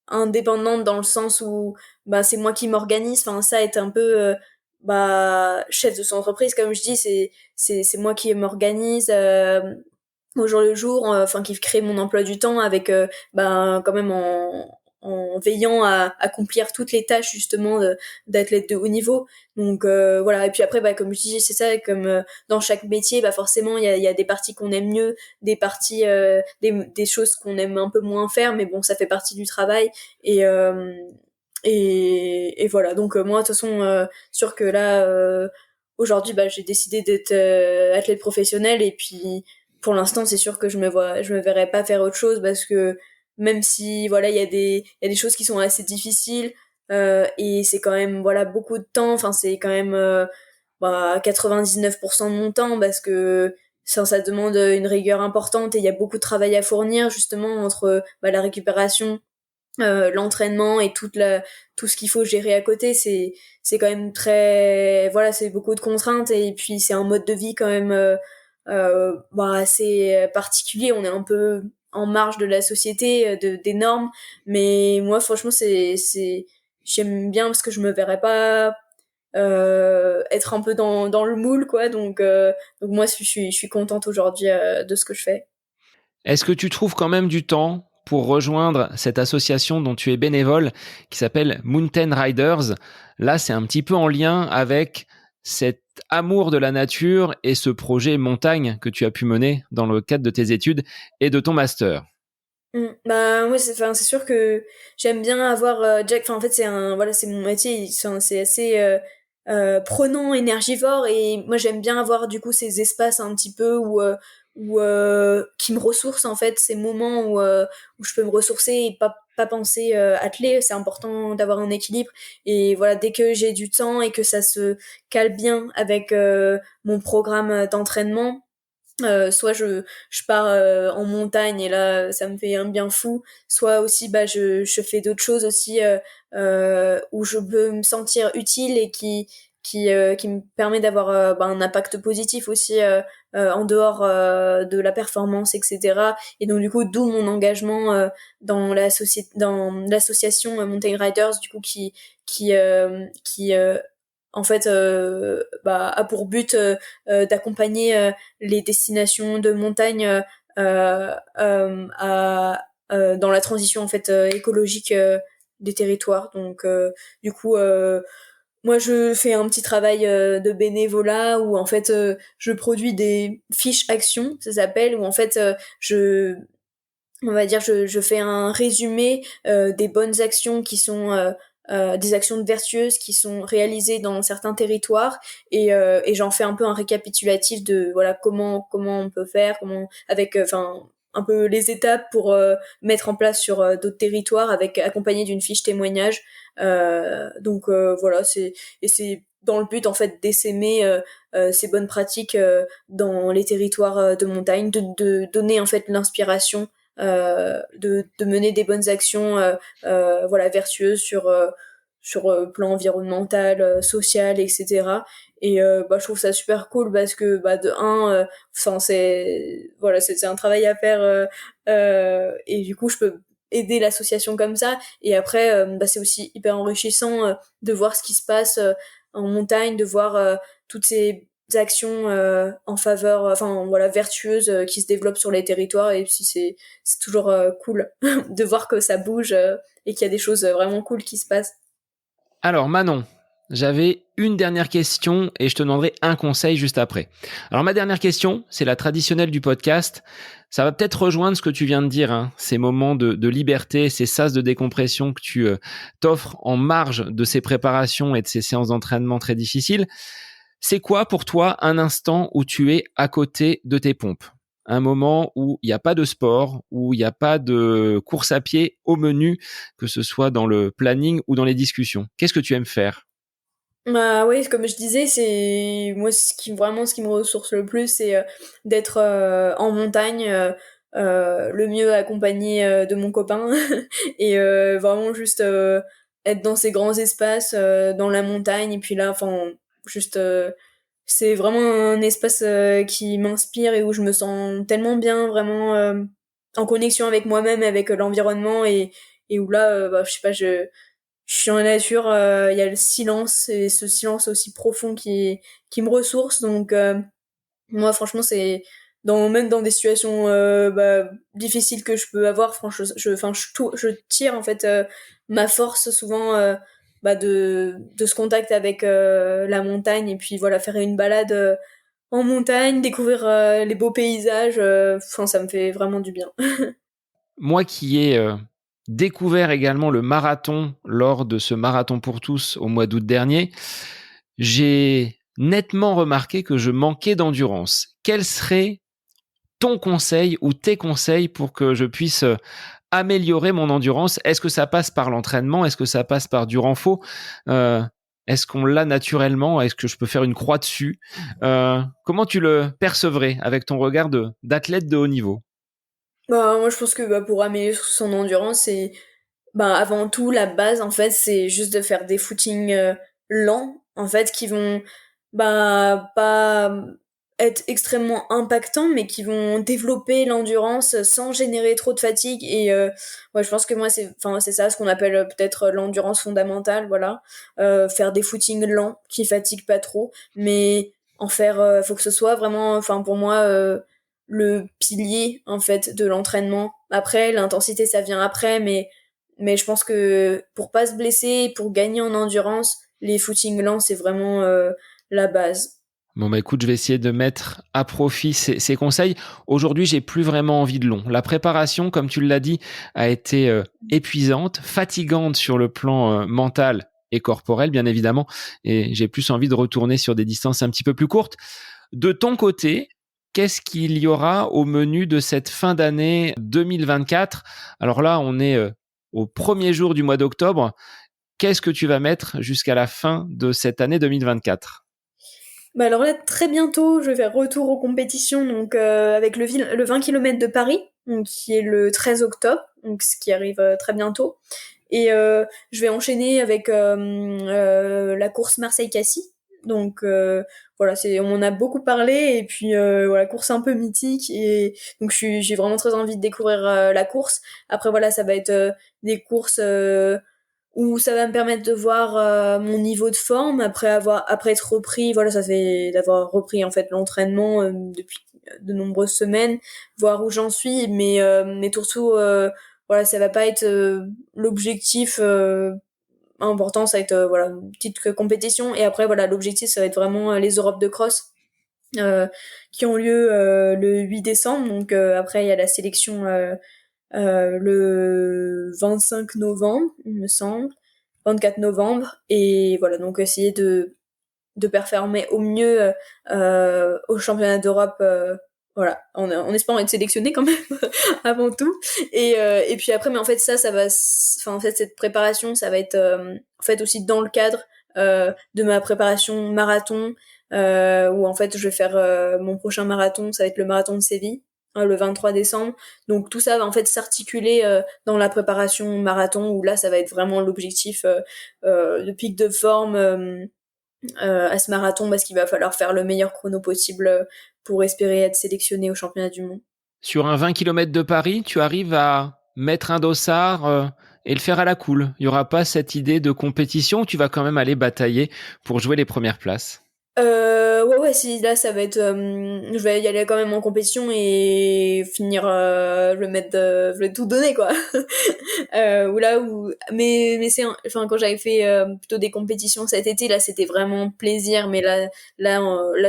indépendante dans le sens où bah c'est moi qui m'organise enfin ça être un peu bah chef de son entreprise comme je dis c'est moi qui m'organise au jour le jour, enfin qui crée mon emploi du temps avec ben quand même en veillant à accomplir toutes les tâches justement d'athlète de haut niveau. Donc voilà, et puis après bah comme je dis, c'est ça comme dans chaque métier, bah forcément il y a des parties qu'on aime mieux, des parties des choses qu'on aime un peu moins faire, mais bon, ça fait partie du travail et et voilà. Donc moi de toute façon sûr que là aujourd'hui bah j'ai décidé d'être athlète professionnel et puis pour l'instant, c'est sûr que je me verrais pas faire autre chose parce que même si voilà, il y a des choses qui sont assez difficiles et c'est quand même voilà beaucoup de temps. Enfin, c'est quand même bah, 99% de mon temps parce que ça demande une rigueur importante et il y a beaucoup de travail à fournir justement entre bah, la récupération, l'entraînement et tout ce qu'il faut gérer à côté. C'est quand même très voilà, c'est beaucoup de contraintes et puis c'est un mode de vie quand même bah, assez particulier. On est un peu en marge de la société, des normes. Mais moi, franchement, j'aime bien parce que je me verrais pas être un peu dans le moule, quoi. Donc moi, je suis contente aujourd'hui de ce que je fais. Est-ce que tu trouves quand même du temps pour rejoindre cette association dont tu es bénévole qui s'appelle Mountain Riders? Là, c'est un petit peu en lien avec cet amour de la nature et ce projet montagne que tu as pu mener dans le cadre de tes études et de ton master. Bah moi c'est sûr que j'aime bien avoir Jack enfin en fait c'est un voilà c'est mon métier c'est assez prenant énergivore et moi j'aime bien avoir du coup ces espaces un petit peu où qui me ressourcent en fait ces moments où je peux me ressourcer et pas penser atteler c'est important d'avoir un équilibre et voilà dès que j'ai du temps et que ça se cale bien avec mon programme d'entraînement soit je pars en montagne et là ça me fait un bien fou soit aussi bah je fais d'autres choses aussi où je peux me sentir utile et qui me permet d'avoir bah, un impact positif aussi en dehors de la performance etc et donc du coup d'où mon engagement dans l'association Mountain Riders du coup qui en fait bah, a pour but d'accompagner les destinations de montagne dans la transition en fait écologique des territoires. Donc du coup moi je fais un petit travail de bénévolat où en fait je produis des fiches actions, ça s'appelle, où en fait je on va dire je fais un résumé des bonnes actions qui sont des actions vertueuses qui sont réalisées dans certains territoires et j'en fais un peu un récapitulatif de voilà comment on peut faire comment avec enfin un peu les étapes pour mettre en place sur d'autres territoires avec accompagné d'une fiche témoignage. Donc voilà, c'est dans le but en fait d'essaimer ces bonnes pratiques dans les territoires de montagne, de donner en fait l'inspiration de mener des bonnes actions voilà vertueuses sur plan environnemental, social, etc. Et bah je trouve ça super cool parce que bah de un, enfin c'est voilà c'est un travail à faire et du coup je peux aider l'association comme ça. Et après bah c'est aussi hyper enrichissant de voir ce qui se passe en montagne, de voir toutes ces actions en faveur enfin voilà vertueuses qui se développent sur les territoires. Et puis c'est toujours cool de voir que ça bouge et qu'il y a des choses vraiment cool qui se passent. Alors Manon, j'avais une dernière question et je te demanderai un conseil juste après. Alors ma dernière question, c'est la traditionnelle du podcast. Ça va peut-être rejoindre ce que tu viens de dire, hein, ces moments de liberté, ces sas de décompression que tu t'offres en marge de ces préparations et de ces séances d'entraînement très difficiles. C'est quoi pour toi un instant où tu es à côté de tes pompes? Un moment où il n'y a pas de sport, où il n'y a pas de course à pied au menu, que ce soit dans le planning ou dans les discussions. Qu'est-ce que tu aimes faire? Bah oui, comme je disais, c'est moi ce qui me ressource le plus, c'est d'être en montagne, le mieux accompagné de mon copain et vraiment juste être dans ces grands espaces dans la montagne. Et puis là, enfin juste c'est vraiment un espace qui m'inspire et où je me sens tellement bien, vraiment en connexion avec moi-même, avec l'environnement. Et où là bah, je sais pas, je suis en nature, il y a le silence et ce silence aussi profond qui me ressource. Donc moi franchement c'est même dans des situations bah, difficiles que je peux avoir, franchement je tire en fait ma force souvent bah, de ce contact avec la montagne. Et puis voilà, faire une balade en montagne, découvrir les beaux paysages, enfin ça me fait vraiment du bien. Moi qui ai découvert également le marathon lors de ce marathon pour tous au mois d'août dernier, j'ai nettement remarqué que je manquais d'endurance. Quel serait ton conseil ou tes conseils pour que je puisse améliorer mon endurance? Est-ce que ça passe par l'entraînement? Est-ce que ça passe par du renfort? Euh, Est-ce qu'on l'a naturellement? Est-ce que je peux faire une croix dessus? Comment tu le percevrais avec ton regard d'athlète de haut niveau? Bah moi je pense que bah, pour améliorer son endurance, c'est bah avant tout la base en fait c'est juste de faire des footings lents en fait qui vont bah pas être extrêmement impactants mais qui vont développer l'endurance sans générer trop de fatigue. Et ouais je pense que moi c'est ça ce qu'on appelle peut-être l'endurance fondamentale, voilà. Faire des footings lents qui fatiguent pas trop, mais en faire faut que ce soit vraiment enfin pour moi le pilier en fait de l'entraînement. Après l'intensité ça vient après, mais je pense que pour pas se blesser, pour gagner en endurance, les footings lents, c'est vraiment la base. Bon, bah écoute, je vais essayer de mettre à profit ces conseils. Aujourd'hui, j'ai plus vraiment envie de long. La préparation, comme tu l'as dit, a été épuisante, fatigante sur le plan mental et corporel, bien évidemment. Et j'ai plus envie de retourner sur des distances un petit peu plus courtes. De ton côté, qu'est-ce qu'il y aura au menu de cette fin d'année 2024? Alors là, on est au premier jour du mois d'octobre. Qu'est-ce que tu vas mettre jusqu'à la fin de cette année 2024? Bah alors là, très bientôt, je vais faire retour aux compétitions donc avec le 20 km de Paris, donc qui est le 13 octobre, donc ce qui arrive très bientôt. Et je vais enchaîner avec la course Marseille-Cassis. Donc voilà, on en a beaucoup parlé. Et puis voilà, course un peu mythique. Et donc j'ai vraiment très envie de découvrir la course. Après voilà, ça va être des courses où ça va me permettre de voir mon niveau de forme après être repris. Voilà, ça fait d'avoir repris en fait l'entraînement depuis de nombreuses semaines, voir où j'en suis. Mais surtout voilà, ça va pas être l'objectif important, ça va être voilà une petite compétition. Et après voilà, l'objectif ça va être vraiment les Europes de cross euh, qui ont lieu le 8 décembre. Donc après il y a la sélection le 25 novembre, il me semble, 24 novembre. Et voilà, donc essayer de performer au mieux au championnat d'Europe Voilà, en espérant être sélectionnée quand même avant tout. Et puis après, mais en fait en fait cette préparation, ça va être en fait aussi dans le cadre de ma préparation marathon, où en fait je vais faire mon prochain marathon, ça va être le marathon de Séville, le 23 décembre. Donc tout ça va en fait s'articuler dans la préparation marathon, où là ça va être vraiment l'objectif de pic de forme à ce marathon, parce qu'il va falloir faire le meilleur chrono possible pour espérer être sélectionné au championnat du monde. Sur un 20 km de Paris, tu arrives à mettre un dossard et le faire à la cool. Il n'y aura pas cette idée de compétition où tu vas quand même aller batailler pour jouer les premières places? Ouais, si là ça va être, je vais y aller quand même en compétition et finir, je vais tout donner quoi. Mais enfin quand j'avais fait plutôt des compétitions cet été, là c'était vraiment plaisir, mais là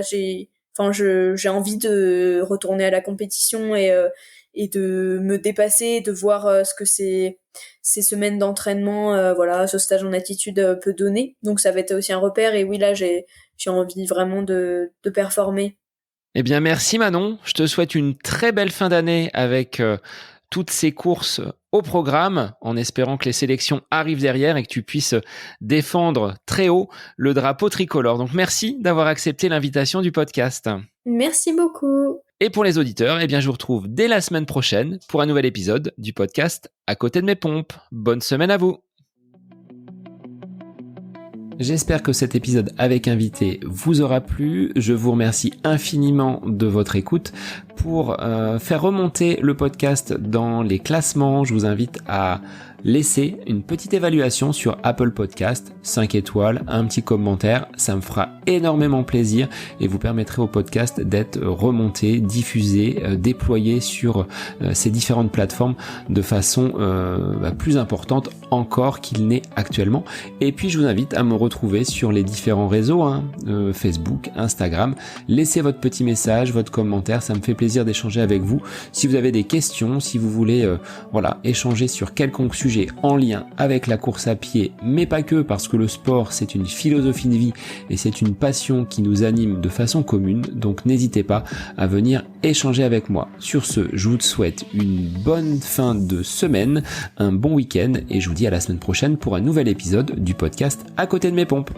j'ai envie de retourner à la compétition et de me dépasser, de voir ce que ces semaines d'entraînement, voilà, ce stage en attitude peut donner. Donc ça va être aussi un repère, et oui là j'ai envie vraiment de performer. Eh bien, merci Manon. Je te souhaite une très belle fin d'année avec toutes ces courses au programme, en espérant que les sélections arrivent derrière et que tu puisses défendre très haut le drapeau tricolore. Donc, merci d'avoir accepté l'invitation du podcast. Merci beaucoup. Et pour les auditeurs, eh bien, je vous retrouve dès la semaine prochaine pour un nouvel épisode du podcast À côté de mes pompes. Bonne semaine à vous. J'espère que cet épisode avec invité vous aura plu. Je vous remercie infiniment de votre écoute. Pour faire remonter le podcast dans les classements, je vous invite à laisser une petite évaluation sur Apple Podcast, 5 étoiles, un petit commentaire. Ça me fera énormément plaisir et vous permettrez au podcast d'être remonté, diffusé, déployé sur ces différentes plateformes de façon plus importante encore qu'il n'est actuellement. Et puis je vous invite à me retrouver sur les différents réseaux, Facebook, Instagram. Laissez votre petit message, votre commentaire, ça me fait plaisir d'échanger avec vous. Si vous avez des questions, si vous voulez échanger sur quelconque sujet en lien avec la course à pied, mais pas que, parce que le sport c'est une philosophie de vie et c'est une passion qui nous anime de façon commune, donc n'hésitez pas à venir échanger avec moi. Sur ce, je vous souhaite une bonne fin de semaine, un bon week-end et je vous dis à la semaine prochaine pour un nouvel épisode du podcast À côté de mes pompes.